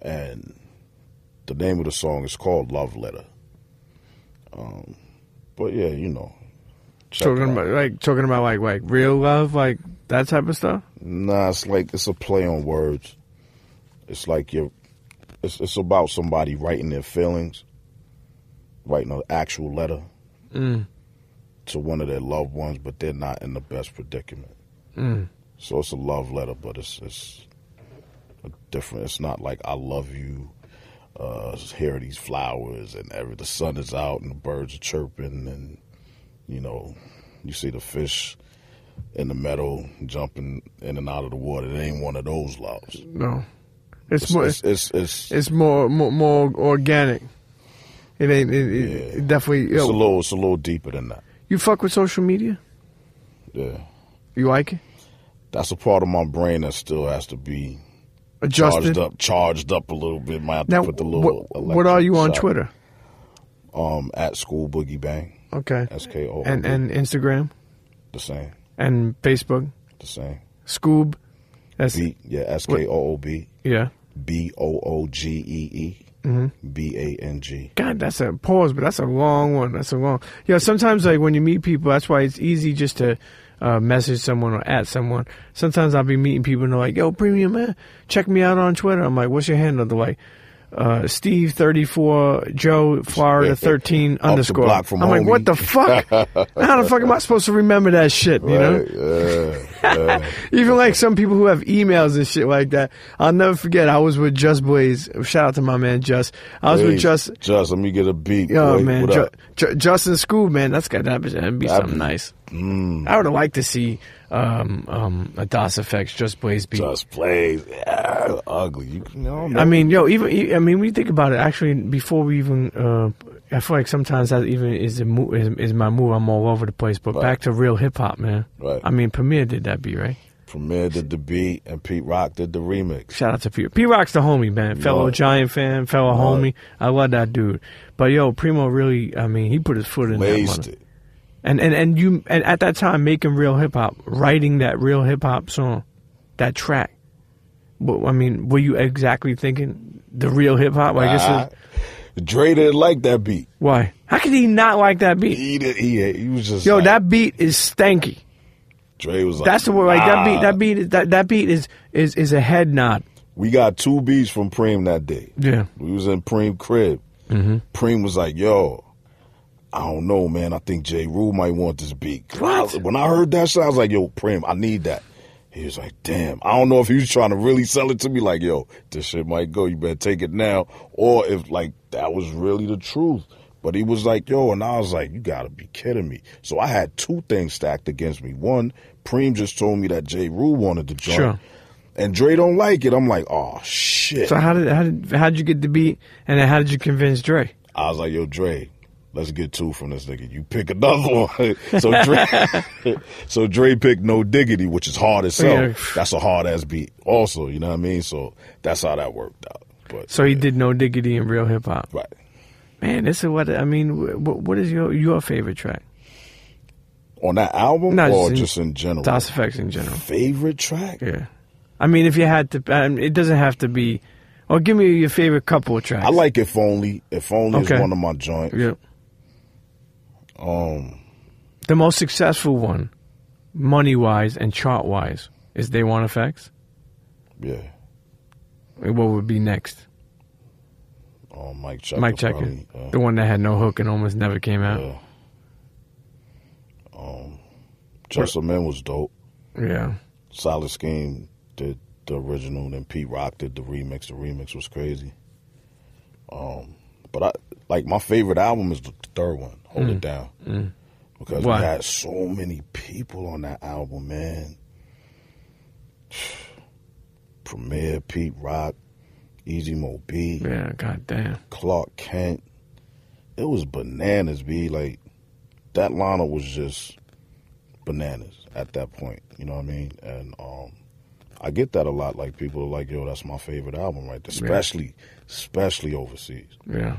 And the name of the song is called Love Letter. But yeah, you know. Talking about like real love, like that type of stuff? Nah, it's a play on words. It's like it's about somebody writing their feelings, writing an actual letter to one of their loved ones, but they're not in the best predicament. So it's a love letter, but it's different. It's not like I love you. Here are these flowers, and the sun is out, and the birds are chirping, and you see the fish in the meadow jumping in and out of the water. It ain't one of those loves. No, it's more organic. It ain't. It definitely. It's a little deeper than that. You fuck with social media? Yeah. You like it? That's a part of my brain that still has to be adjusted, charged up a little bit. Might have to put the little. What are you on Twitter? At Skoob Boogee Bang. Okay. SKO. And Instagram. The same. And Facebook. The same. Skoob. SKOOB. Yeah. BOOGEE. BANG. God, that's a pause, but that's a long one. Sometimes like when you meet people, that's why it's easy just to message someone or at someone. Sometimes I'll be meeting people and they're like, "Yo, Premium Man, check me out on Twitter." I'm like, "What's your handle?" They're like, Steve 34 Joe Florida 13 underscore. I'm like, what the fuck? How the fuck am I supposed to remember that shit? You know? Even like some people who have emails and shit like that. I'll never forget. I was with Just Blaze. Shout out to my man Just. I was with Just. Let me get a beat. Yo, man, Just and Skoob, man. That'd be something nice. I would have liked to see a DOS Effects Just Blaze beat. Just Blaze, yeah, ugly. I mean, when you think about it, actually, before we even, I feel like sometimes that even is my move. I'm all over the place. But back to real hip hop, man. Right. I mean, Premier did that beat, right? Premier did the beat, and Pete Rock did the remix. Shout out to Pete. Pete Rock's the homie, man. Fellow Giant fan, fellow homie. I love that dude. But Primo really, I mean, he put his foot in Laced that. And you at that time making real hip hop, writing that real hip hop song, that track. I mean, were you exactly thinking the real hip hop? Dre didn't like that beat. Why? How could he not like that beat? He was just that beat is stanky. Dre was like, that's the word. Like that beat is a head nod. We got 2 beats from Preem that day. Yeah, we was in Preem crib. Preem was like, "Yo, I don't know, man. I think J. Rule might want this beat." When I heard that shit, I was like, "Yo, Preem, I need that." He was like, "Damn." I don't know if he was trying to really sell it to me, like, "Yo, this shit might go. You better take it now," or if like that was really the truth. But he was like, "Yo," and I was like, "You gotta be kidding me." So I had 2 things stacked against me. One, Preem just told me that J. Rule wanted the joint. Sure. And Dre don't like it. I'm like, "Oh shit." So how did you get the beat, and then how did you convince Dre? I was like, "Yo, Dre, let's get 2 from this nigga. You pick another one." So Dre picked No Diggity, which is hard as hell. Yeah. That's a hard ass beat also, you know what I mean? So that's how that worked out. But so he did No Diggity in real hip hop. Right. Man, this is what I mean. What is your favorite track? On that album, or just in general? DOS Effects in general. Favorite track? Yeah. I mean, if you had to, it doesn't have to be. Or give me your favorite couple of tracks. I like If Only. If Only is one of my joints. Yep. The most successful one, money-wise and chart-wise, is They Want Effects? Yeah. What would be next? Mike Checker. Mike Checker. The one that had no hook and almost never came out. Yeah. Just a Man was dope. Yeah. Solid Scheme did the original, then Pete Rock did the remix. The remix was crazy. But my favorite album is the third one, Hold It Down. Because we had so many people on that album, man. Premier, Pete Rock, Easy Mo B. Yeah, goddamn. Clark Kent. It was bananas, B. Like, that lineup was just bananas at that point. You know what I mean? And I get that a lot. Like, people are like, "Yo, that's my favorite album right there." Especially overseas. Yeah.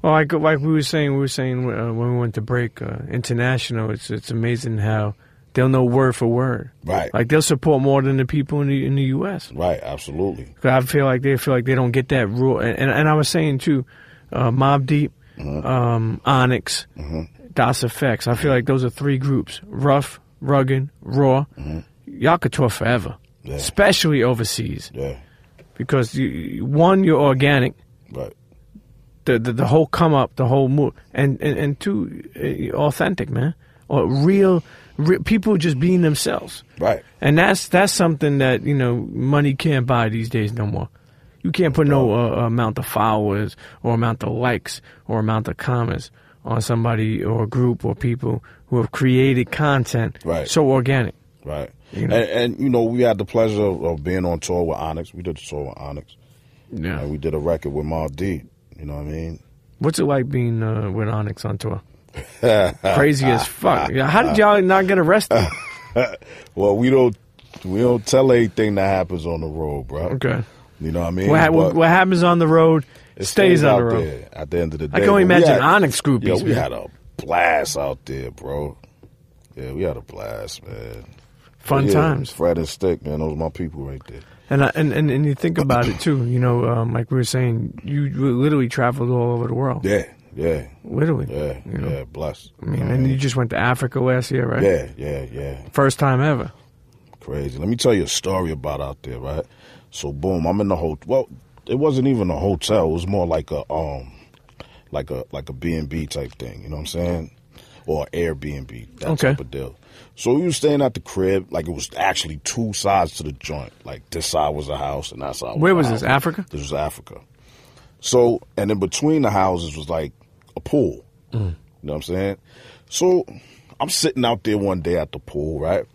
Well, like we were saying when we went to break, international, it's amazing how they'll know word for word. Right. Like, they'll support more than the people in the U.S. Right, absolutely. I feel like they don't get that rule. And I was saying, too, Mobb Deep, Onyx, DOS Effects. I feel like those are 3 groups. Rough, rugged, raw. y'all could tour forever, especially overseas. Yeah. Because one, you're organic. Right. The whole come up, the whole move, and two, authentic, man, or real people just being themselves. Right. And that's something that money can't buy these days no more. You can't put no amount of followers or amount of likes or amount of comments on somebody or a group or people who have created content so organic. Right. And we had the pleasure of being on tour with Onyx. We did the tour with Onyx. Yeah. And we did a record with Ma D. You know what I mean? What's it like being with Onyx on tour? Crazy as fuck. How did y'all not get arrested? Well, we don't tell anything that happens on the road, bro. Okay. You know what I mean? What happens on the road stays on the road. There at the end of the day. I can only imagine Onyx groupies. Yeah, we had a blast out there, bro. Yeah, we had a blast, man. Fun times. Fred and Stick, man, those are my people right there. And you think about it too, like we were saying, you literally traveled all over the world. Yeah. Literally. Yeah, blessed. I mean, and you just went to Africa last year, right? Yeah. First time ever. Crazy. Let me tell you a story about out there, right? So boom, I'm in the hotel. Well, it wasn't even a hotel. It was more like a B&B type thing. You know what I'm saying? Or Airbnb, that type of deal. So we were staying at the crib, like it was actually two sides to the joint. Like this side was a house and that side was Where a was house. this, Africa? This was Africa. So, and in between the houses was like a pool. You know what I'm saying? So I'm sitting out there one day at the pool, right?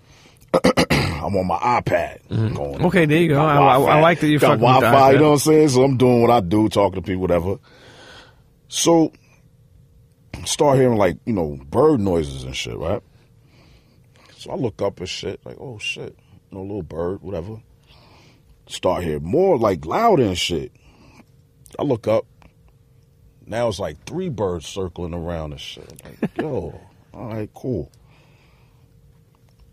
I'm on my iPad. Going, okay, there you go. I like that you got fucking with the Wi-Fi, iPad. you know what I'm saying? So I'm doing what I do, talking to people, whatever. So start hearing like, bird noises and shit, right? So I look up and shit, like, oh shit, little bird, whatever. Start hearing more like loud and shit. I look up. Now it's like 3 birds circling around and shit. Like, yo, all right, cool.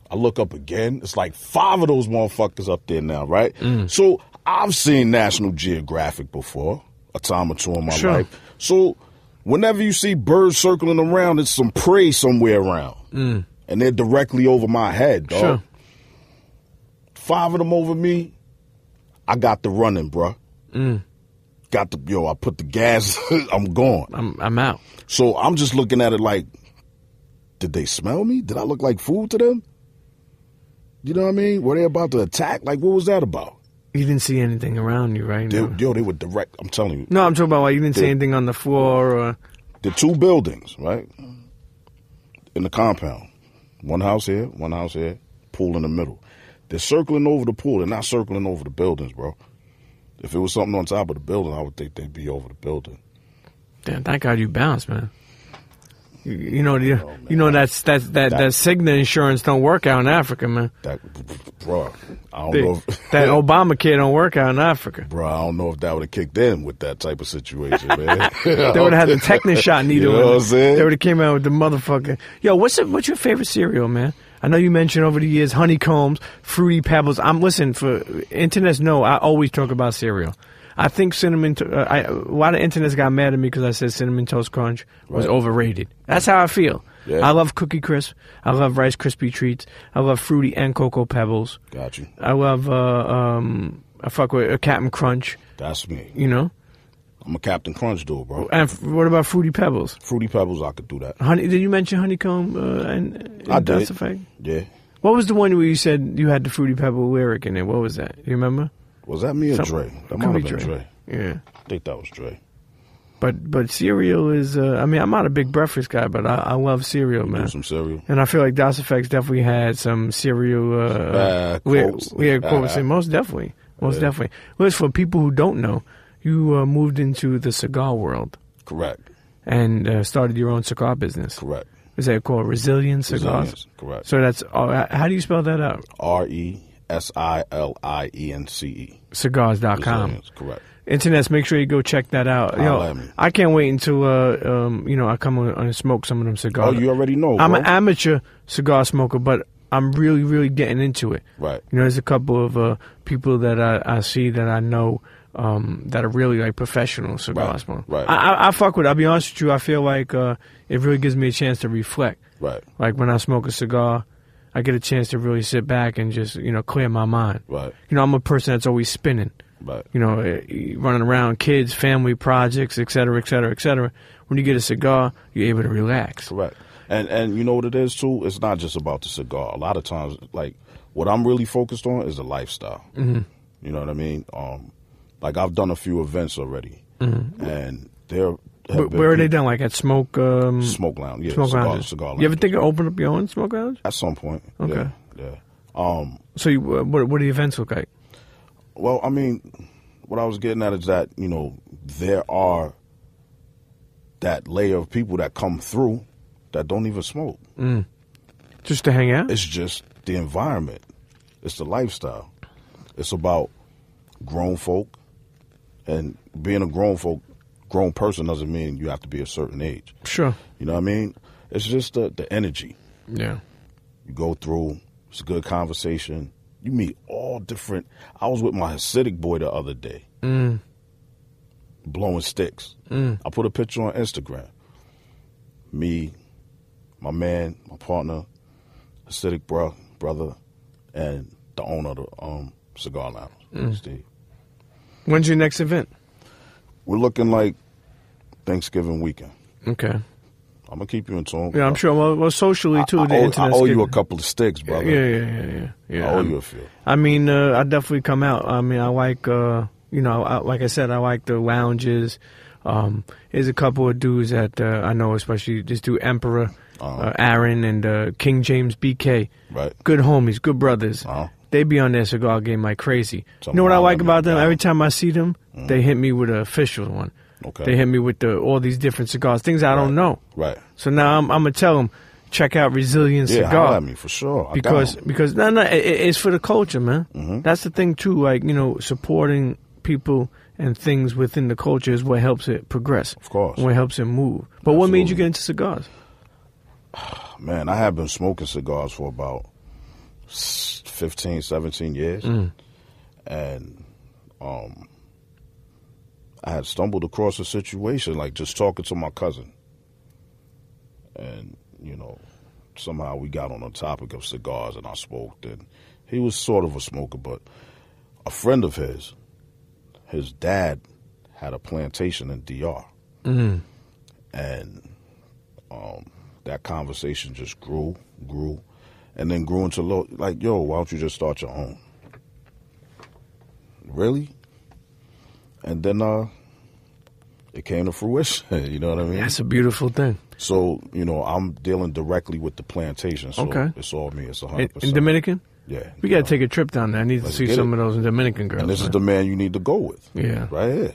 I look up again. It's like 5 of those motherfuckers up there now, right? So I've seen National Geographic before, a time or two in my life. So whenever you see birds circling around, it's some prey somewhere around. And they're directly over my head, dog. Sure. 5 of them over me. I got the running, bro. I put the gas. I'm gone. I'm out. So I'm just looking at it like, did they smell me? Did I look like food to them? You know what I mean? Were they about to attack? Like, what was that about? You didn't see anything around you, right? They were direct. I'm telling you. No, I'm talking about like you didn't see anything on the floor or. The 2 buildings, right? In the compound. One house here, pool in the middle. They're circling over the pool. They're not circling over the buildings, bro. If it was something on top of the building, I would think they'd be over the building. Damn, thank God you bounced, man. You know that Cigna insurance don't work out in Africa, man. Bro, I don't know if that Obamacare don't work out in Africa. Bro, I don't know if that would have kicked in with that type of situation, man. They would have had the tetanus shot needle. You know what I'm saying? They would have came out with the motherfucker. Yo, what's your favorite cereal, man? I know you mentioned over the years honeycombs, fruity pebbles. Listen, for internets, no, I always talk about cereal. I think cinnamon. A lot of internets got mad at me because I said Cinnamon Toast Crunch was overrated. That's how I feel. Yeah. I love Cookie Crisp. I love Rice Krispie Treats. I love Fruity and Cocoa Pebbles. Got you. I love. I fuck with Captain Crunch. That's me. You know. I'm a Captain Crunch dude, bro. And what about Fruity Pebbles? Fruity Pebbles, I could do that. Did you mention honeycomb? And I did. Effect? Yeah. What was the one where you said you had the Fruity Pebble lyric in it? What was that? You remember? Was that me or Dre? That might have been Dre. Yeah. I think that was Dre. But cereal is, I'm not a big breakfast guy, but I love cereal, man. Do some cereal. And I feel like Das EFX definitely had some cereal quotes. Weird quotes. Most definitely. Definitely. Well, for people who don't know, you moved into the cigar world. Correct. And started your own cigar business. Correct. Is that called Resilient Cigars? Resilience, correct. So that's, how do you spell that out? RESILIENCE. Cigars.com. Resilience, correct. Internets, make sure you go check that out. I can't wait until I come on and smoke some of them cigars. Oh, you already know, bro. I'm an amateur cigar smoker, but I'm really, really getting into it. Right. There's a couple of people that I see that I know that are really like professional cigar smokers. Right. I fuck with it. I'll be honest with you. I feel like it really gives me a chance to reflect. Right. Like when I smoke a cigar, I get a chance to really sit back and just, clear my mind. Right. I'm a person that's always spinning. Right. Running around, kids, family, projects, et cetera, et cetera, et cetera. When you get a cigar, you're able to relax. Correct. And you know what it is, too? It's not just about the cigar. A lot of times, like, what I'm really focused on is the lifestyle. Mm-hmm. You know what I mean? Like, I've done a few events already. Mm-hmm. And where are they done? Like at Smoke Lounge? Yeah. Cigar lounge. You ever think of opening up your own Smoke Lounge? At some point. Okay. Yeah. So what do the events look like? Well, I mean, what I was getting at is that, there are that layer of people that come through that don't even smoke. Mm. Just to hang out? It's just the environment. It's the lifestyle. It's about grown folk. And being a grown person doesn't mean you have to be a certain age. Sure. You know what I mean? It's just the energy. Yeah. You go through, it's a good conversation. You meet all different. I was with my Hasidic boy the other day. Blowing sticks. I put a picture on Instagram. Me, my man, my partner, Hasidic brother, and the owner of the cigar lounge, Steve. When's your next event? We're looking like Thanksgiving weekend. Okay. I'm going to keep you in tune. Yeah, I'm sure. Well, socially, too, the internet's I owe you a couple of sticks, brother. Yeah. I owe you a few. I mean, I definitely come out. I mean, I like, like I said, I like the lounges. There's a couple of dudes that I know, especially this dude, Emperor, Aaron, and King James BK. Right. Good homies, good brothers. They be on their cigar game like crazy. You know what I like about them? Every time I see them, they hit me with an official one. Okay. They hit me with all these different cigars, things I don't know. Right. So now I'm gonna tell them, check out Resilient Cigar. Yeah, I mean, for sure. Because it's for the culture, man. Mm-hmm. That's the thing too. Like, supporting people and things within the culture is what helps it progress. Of course. And what helps it move. But what made you get into cigars? Man, I have been smoking cigars for about 15, 17 years. And I had stumbled across a situation, like just talking to my cousin. And, somehow we got on the topic of cigars and I smoked. And he was sort of a smoker, but a friend of his dad had a plantation in DR. And that conversation just grew, and then grew into like, yo, why don't you just start your own? Really? And then it came to fruition. You know what I mean? That's a beautiful thing. So, I'm dealing directly with the plantation. So it's all me. It's 100%. In Dominican? Yeah. We got to take a trip down there. I need to see some of those Dominican girls. And this is the man you need to go with. Yeah. Right here.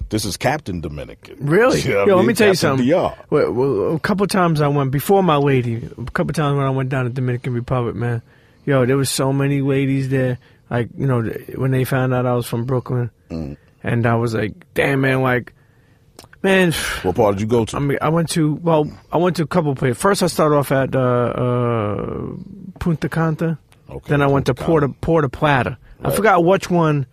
This is Captain Dominican. Really? You know Yo, let me tell you Captain something. Well, a couple times I went, before my lady, a couple times when I went down to Dominican Republic, man, yo, there was so many ladies there. Like, when they found out I was from Brooklyn. And I was like, damn, man, like, man. What part did you go to? I mean, I went to a couple places. First, I started off at Punta Cana. Okay, then I went to Puerto Plata. Right. I forgot which one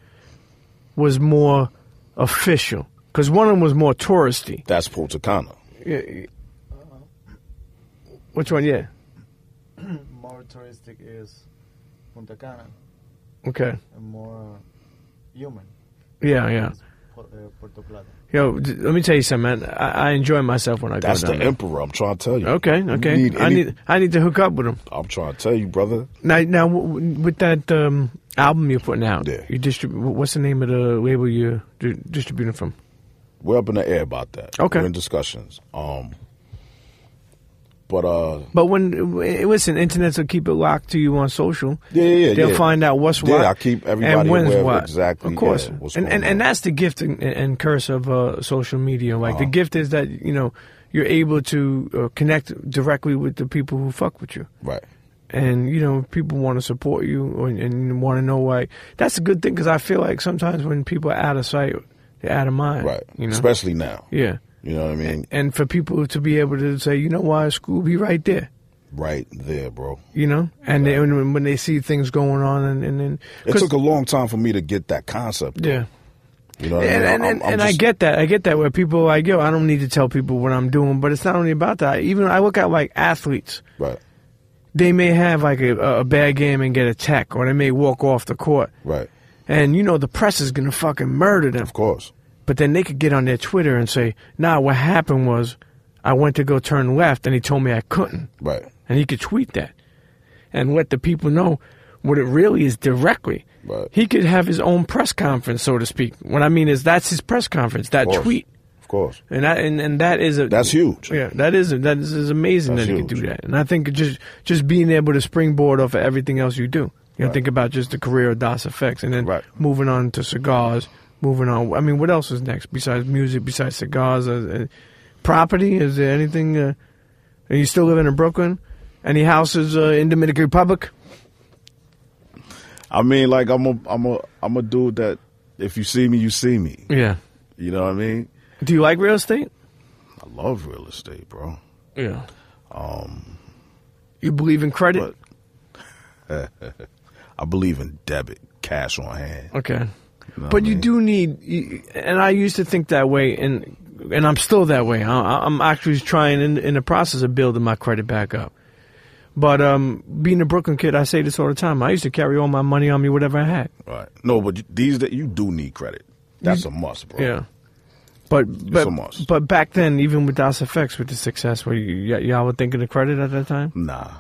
was more official, because one of them was more touristy. That's Punta Cana. Yeah. Which one? Yeah. More touristic is Punta Cana. Okay. And more human. Yeah. Puerto Plata. Yo, let me tell you something, man. I enjoy myself when I go down there. That's the Emperor. I'm trying to tell you. Okay. I need to hook up with him. I'm trying to tell you, brother. Now with that album you're putting out, you distribute. What's the name of the label you're distributing from? We're up in the air about that. Okay. We're in discussions. But listen, internets will keep it locked to you on social. Yeah. They'll find out what's what. Yeah, I keep everybody aware of exactly. Of course. What's going on. And that's the gift and curse of social media. Like the gift is that you're able to connect directly with the people who fuck with you. Right. And people want to support you and want to know why. That's a good thing, because I feel like sometimes when people are out of sight, they're out of mind. Right. Especially now. Yeah. You know what I mean? And for people to be able to say, you know why, Skoob, he right there. Right there, bro. And when they see things going on, and then it took a long time for me to get that concept. Though. Yeah. You know what I mean? And I get that. I get that where people are like, yo, I don't need to tell people what I'm doing, but it's not only about that. Even I look at like athletes. Right. they may have like a bad game and get a tech, or they may walk off the court. Right. And, the press is going to fucking murder them. Of course. But then they could get on their Twitter and say, nah, what happened was I went to go turn left and he told me I couldn't. Right. And he could tweet that and let the people know what it really is directly. Right. He could have his own press conference, so to speak. What I mean is that's his press conference, that tweet. Of course. And that is that's huge. Yeah, that is amazing that's that he huge. could do that. And I think just being able to springboard off of everything else you do. Think about just the career of Das EFX, and then moving on to cigars, moving on. I mean, what else is next besides music, besides cigars? Property? Is there anything? Are you still living in Brooklyn? Any houses in Dominican Republic? I mean, like I'm a dude that if you see me, you see me. Yeah. You know what I mean? Do you like real estate? I love real estate, bro. Yeah. You believe in credit? I believe in debit, cash on hand. Okay. You know but you do need, and I used to think that way, and I'm still that way. I'm actually trying in the process of building my credit back up. But being a Brooklyn kid, I say this all the time. I used to carry all my money on me, whatever I had. Right. No, but you do need credit. That's a must, bro. Yeah. But it's a must. But back then, even with Das EFX, with the success, y'all were thinking of credit at that time? Nah.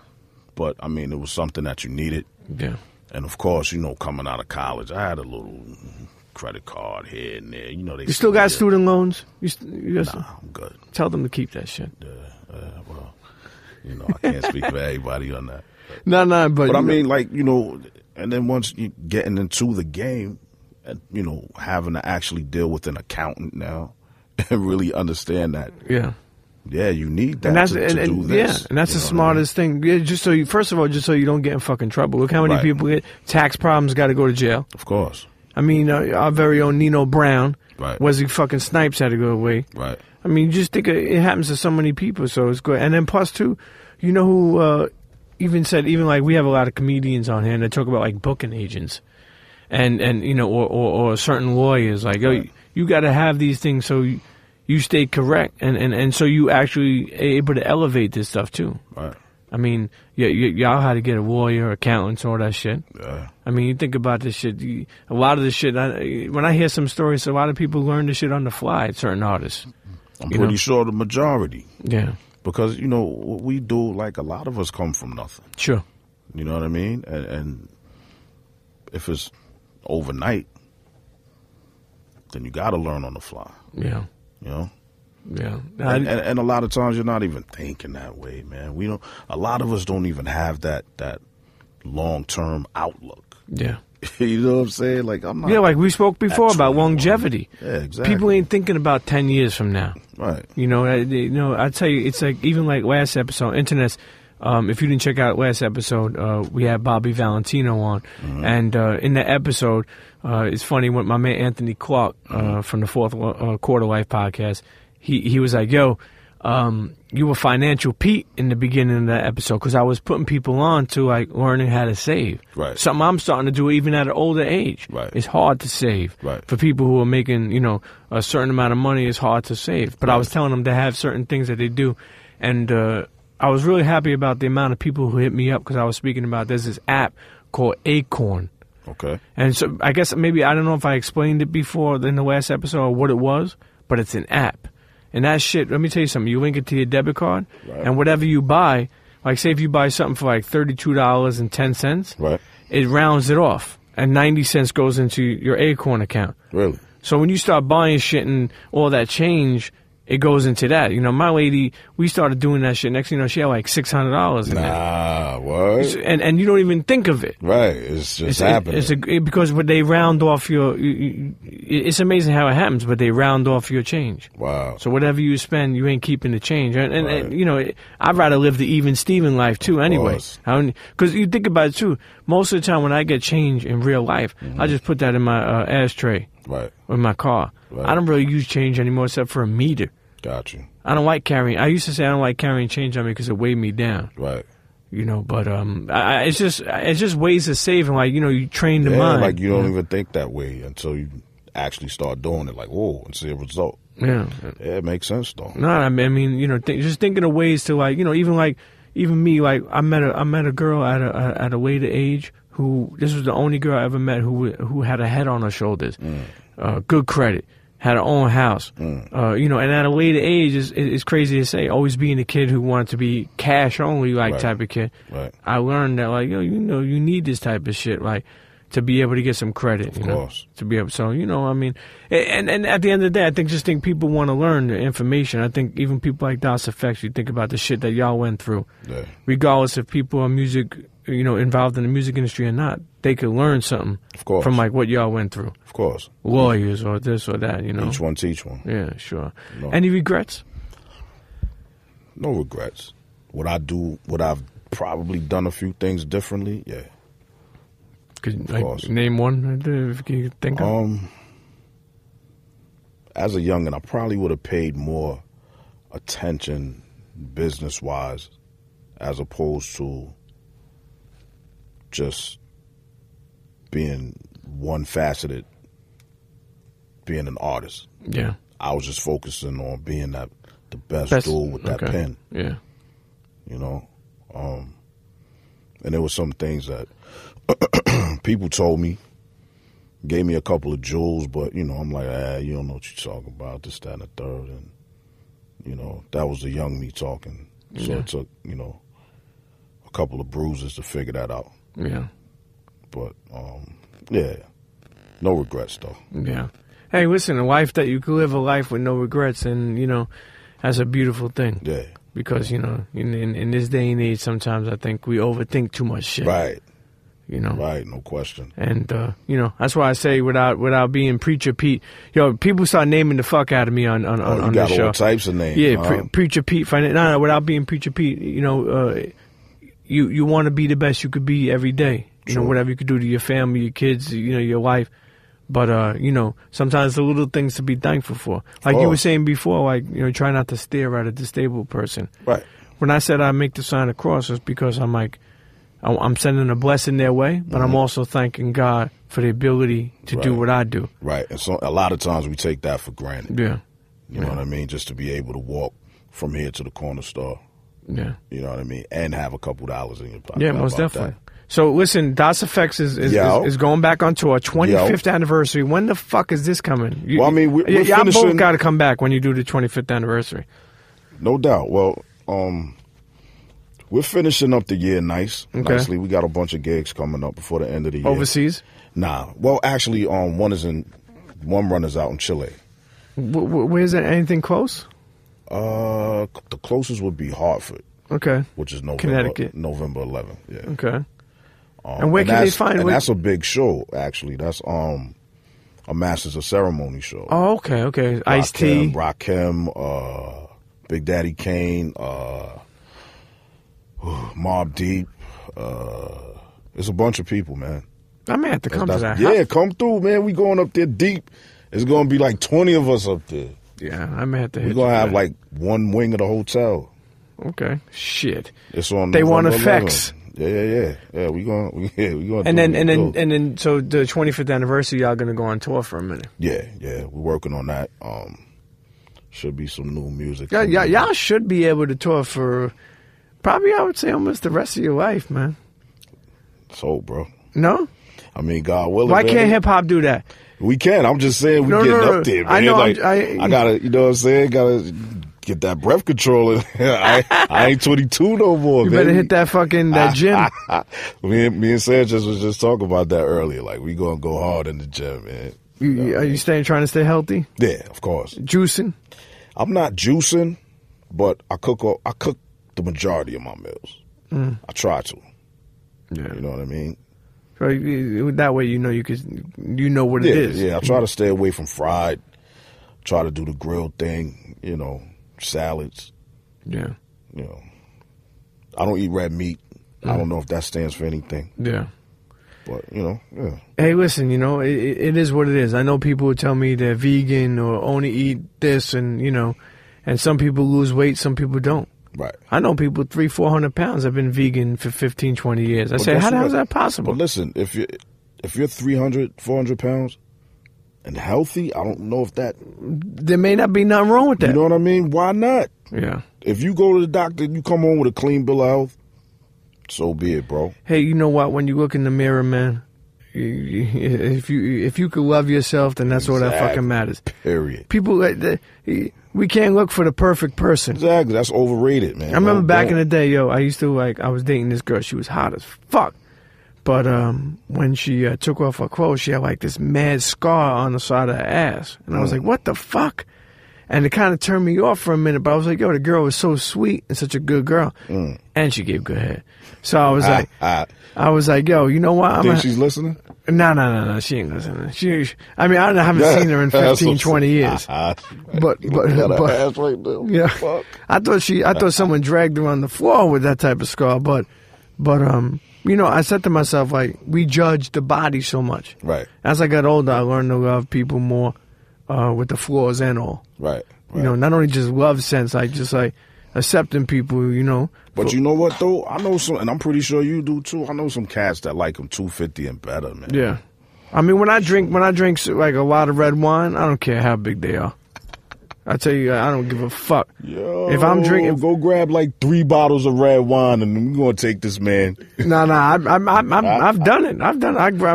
But, I mean, it was something that you needed. Yeah. And, of course, coming out of college, I had a little credit card here and there. You still got student loans? Nah, I'm good. Tell them to keep that shit. Well, I can't speak for everybody on that. No, but I mean, like, and then once you getting into the game, and, having to actually deal with an accountant now and really understand that. Yeah. Yeah, you need that to do this. Yeah, and that's the smartest thing. Yeah, just so you don't get in fucking trouble. Look how many people get tax problems, got to go to jail. Of course. I mean, our very own Nino Brown, right. Wesley fucking Snipes had to go away. Right. I mean, you just think it happens to so many people, so it's good. And then plus, too, you know who even like we have a lot of comedians on here, and they talk about like booking agents, and or certain lawyers, like, you got to have these things so you stay correct, and so you actually able to elevate this stuff too. Right. I mean, y'all had to get a lawyer, accountants, all that shit. Yeah. I mean, you think about this shit. A lot of this shit, when I hear some stories, a lot of people learn this shit on the fly. Certain artists. I'm pretty sure the majority. Yeah. Because, what we do, like, a lot of us come from nothing. Sure. You know what I mean? And if it's overnight, then you got to learn on the fly. Yeah. Yeah. And a lot of times you're not even thinking that way, man. A lot of us don't even have that long-term outlook. Yeah. You know what I'm saying? Like, I'm not. Yeah, like we spoke before about longevity. Yeah, exactly. People ain't thinking about 10 years from now. Right. I tell you, it's like, even like last episode, Internets, if you didn't check out last episode, we had Bobby Valentino on. Mm-hmm. And in that episode, it's funny, when my man Anthony Clark from the Fourth Quarter Life podcast, he was like, yo, you were Financial Pete in the beginning of that episode, because I was putting people on to like learning how to save. Right. Something I'm starting to do even at an older age. Right. It's hard to save. Right. For people who are making, a certain amount of money, it's hard to save. But I was telling them to have certain things that they do. And I was really happy about the amount of people who hit me up, because I was speaking about there's this app called Acorn. Okay. And so I guess maybe, I don't know if I explained it before in the last episode or what it was, but it's an app. And that shit, let me tell you something. You link it to your debit card, and whatever you buy, like say if you buy something for like $32.10, right, it rounds it off, and 90 cents goes into your Acorn account. Really? So when you start buying shit and all that change, it goes into that. My lady, we started doing that shit. Next thing you know, she had like $600 in there. Nah, what? And you don't even think of it. Right. It's just happening. Because when they round off it's amazing how it happens, but they round off your change. Wow. So whatever you spend, you ain't keeping the change. And I'd rather live the even Steven life too anyway. Because you think about it too, most of the time when I get change in real life, I just put that in my ashtray. Right. In my car. Right. I don't really use change anymore except for a meter. Got you. I don't like carrying. I used to say I don't like carrying change on me because it weighed me down. Right. But it's just ways to save, and like you train the mind. Like you don't even think that way until you actually start doing it. Like, whoa, and see a result. Yeah. Yeah, it makes sense though. No, I mean just thinking of ways to like even even me, like I met a girl at a later age who, this was the only girl I ever met who had a head on her shoulders, good credit, had her own house, you know, and at a later age is crazy to say, always being a kid who wanted to be cash only type of kid. Right. I learned that like, you know, you need this type of shit, like, to be able to get some credit, of course. To be able, so, you know, I mean, and at the end of the day, I think people want to learn the information. I think even people like Das EFX, you think about the shit that y'all went through, regardless if people are music, you know, involved in the music industry or not, they could learn something from like what y'all went through. Of course. Lawyers or this or that, you know. Each one teach one. Yeah, sure. No. Any regrets? No regrets. Would I've probably done a few things differently? Yeah. Could like, name one if you think of? As a youngin', I probably would have paid more attention business-wise as opposed to just being one-faceted, being an artist. Yeah. I was just focusing on being the best dude with that pen. Yeah. You know? And there were some things that people told me, gave me a couple of jewels, but, you know, I'm like, you don't know what you're talking about, this, that, and the third. And, you know, that was the young me talking. So it took, you know, a couple of bruises to figure that out. Yeah. But, yeah, no regrets, though. Yeah. Hey, listen, a life that you could live a life with no regrets, and, you know, that's a beautiful thing. Yeah. Because, you know, in this day and age, sometimes I think we overthink too much shit. Right. You know, right, no question. And you know, that's why I say without being Preacher Pete, yo, people start naming the fuck out of me on the show. All types of names. Yeah, Preacher Pete. No, without being Preacher Pete, you know, you want to be the best you could be every day. You know, whatever you could do to your family, your kids, you know, your life. But you know, sometimes the little things to be thankful for. Like you were saying before, like, you know, try not to stare at a disabled person. Right. When I said I make the sign of cross, it's because I'm like, I'm sending a blessing their way, but I'm also thanking God for the ability to do what I do. Right. And so a lot of times we take that for granted. Yeah. You know what I mean? Just to be able to walk from here to the corner store. Yeah. You know what I mean? And have a couple dollars in your pocket. Yeah, most definitely. That? So listen, Das EFX is going back on tour, 25th anniversary. When the fuck is this coming? Well, I mean, we're y'all finishing... both got to come back when you do the 25th anniversary. No doubt. Well, we're finishing up the year nicely. We got a bunch of gigs coming up before the end of the year. Overseas? Nah. Well, actually, one run is out in Chile. Where's it? Anything close? The closest would be Hartford. Okay. Which is November 11th. Yeah. Okay. And where can they find? And that's a big show. Actually, that's a Masters of Ceremony show. Oh, okay, okay. Ice-T, Rakim, Big Daddy Kane, Mobb Deep. It's a bunch of people, man. I may have to come to that. Yeah, come through, man. We going up there deep. It's going to be like 20 of us up there. Yeah, I may have to hit. We're going to have like one wing of the hotel. Okay. Shit. It's on. They want EFX. Yeah. We going. And then, so the 25th anniversary, y'all gonna go on tour for a minute. Yeah. We're working on that. Should be some new music. Yeah, y'all should be able to tour for probably, I would say, almost the rest of your life, man. So, bro. No. I mean, God willing. Why can't hip hop do that? We can. I'm just saying we're getting up there, man. I know. Like, I gotta, you know what I'm saying? Gotta get that breath control. I ain't 22 no more, you baby. Better hit that fucking gym. Me and Sanchez was just talking about that earlier. Like, we gonna go hard in the gym, man. Are you trying to stay healthy? Yeah, of course. Juicing? I'm not juicing, but I cook the majority of my meals. I try to. Yeah. You know what I mean? So that way, you know what it is. Yeah, I try to stay away from fried. Try to do the grilled thing, you know, salads. Yeah. You know, I don't eat red meat. I don't know if that stands for anything. Yeah. But, you know, yeah. Hey, listen, you know, it is what it is. I know people would tell me they're vegan or only eat this and, you know, and some people lose weight, some people don't. Right. I know people 300-400 pounds have been vegan for 15-20 years. I say, how the hell is that possible? But listen, if you're 300-400 pounds and healthy, I don't know if that... There may not be nothing wrong with that. You know what I mean? Why not? Yeah. If you go to the doctor and you come home with a clean bill of health, so be it, bro. Hey, you know what? When you look in the mirror, man, if you could love yourself, then that's all that fucking matters. Period. People, we can't look for the perfect person. Exactly. That's overrated, man. I remember back in the day, yo, I used to I was dating this girl. She was hot as fuck. But when she took off her clothes, she had like this mad scar on the side of her ass. And I was like, what the fuck? And it kind of turned me off for a minute. But I was like, yo, the girl was so sweet and such a good girl. And she gave good head. So I was like, yo, you know what? Think she's listening? No. She ain't listening. I haven't seen her in 15, 20 years. But yeah, fuck. I thought someone dragged her on the floor with that type of scar. But you know, I said to myself, like, we judge the body so much. Right. As I got older, I learned to love people more with the flaws and all. Right. You know, not only just love sense, like just like accepting people, you know. But you know what, though? I know some, and I'm pretty sure you do, too. I know some cats that like them 250 and better, man. Yeah. I mean, when I drink like a lot of red wine, I don't care how big they are. I tell you, I don't give a fuck. Yo, if I'm drinking, go grab like 3 bottles of red wine, and we're gonna take this man. No, I've done it.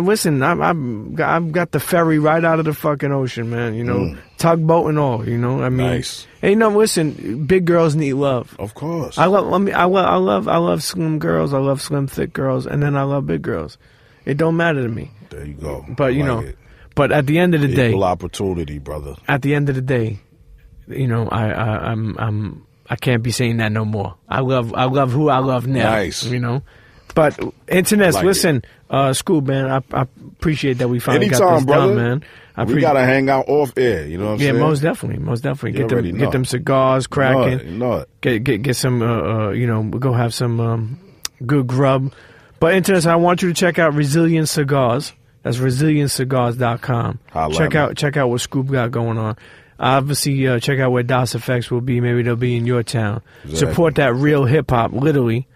Listen, I've got the ferry right out of the fucking ocean, man. You know, tugboat and all. You know, I mean, nice. Hey, no, listen, big girls need love. Of course. I love slim girls. I love slim, thick girls, and then I love big girls. It don't matter to me. There you go. But you know, but at the end of the day, equal opportunity, brother. At the end of the day. You know, I can't be saying that no more. I love who I love now. Nice. You know, but internet, like listen, Skoob, man, I appreciate that we finally got this done, man. We gotta hang out off air. You know what I'm saying? Yeah, most definitely. Get them cigars cracking. Get some. You know, we'll go have some good grub. But internet, I want you to check out Resilient Cigars. That's resilientcigars.com. Check out what Skoob got going on. Obviously, check out where DOS Effects will be. Maybe they'll be in your town. Exactly. Support that real hip-hop, literally.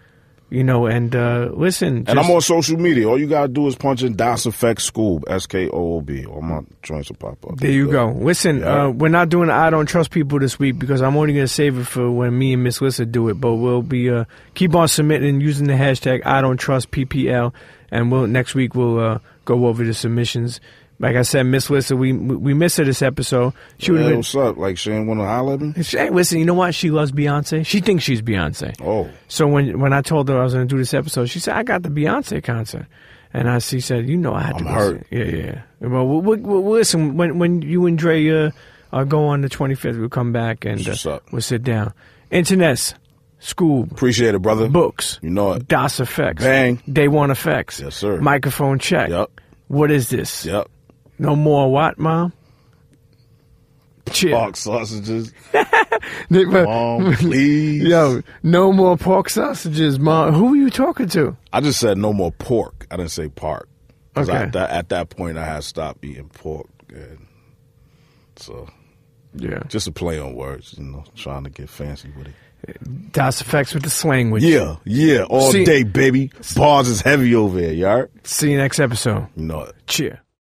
You know, and listen. And I'm on social media. All you got to do is punch in DOS Effects Skoob, Skoob. All my joints will pop up. There you go. Listen, we're not doing I Don't Trust People this week because I'm only going to save it for when me and Miss Lissa do it. But we'll be keep on submitting using the hashtag I Don't Trust PPL. And next week we'll go over the submissions. Like I said, Miss Lissa, we missed her this episode. She would have been. What's up? Like she ain't want to holler at me? Listen, you know what? She loves Beyonce. She thinks she's Beyonce. Oh. So when I told her I was going to do this episode, she said, I got the Beyonce concert. And she said, you know I had to go. I'm hurt. Yeah. Well, we'll listen, when you and Dre go on the 25th, we'll come back and we'll sit down. Internets. Skoob. Appreciate it, brother. Books. You know it. DOS Effects. Bang. Day One Effects. Yes, sir. Microphone check. Yep. What is this? Yep. No more what, Mom? Pork sausages. Mom, please. Yo, no more pork sausages, Mom. Who are you talking to? I just said no more pork. I didn't say park. Okay. At that point, I had stopped eating pork. And so, yeah. Just a play on words, you know, trying to get fancy with it. DOS Effects with the slang with you. Yeah, all day, baby. Bars is heavy over here, you all right? See you next episode. You know it. Cheer.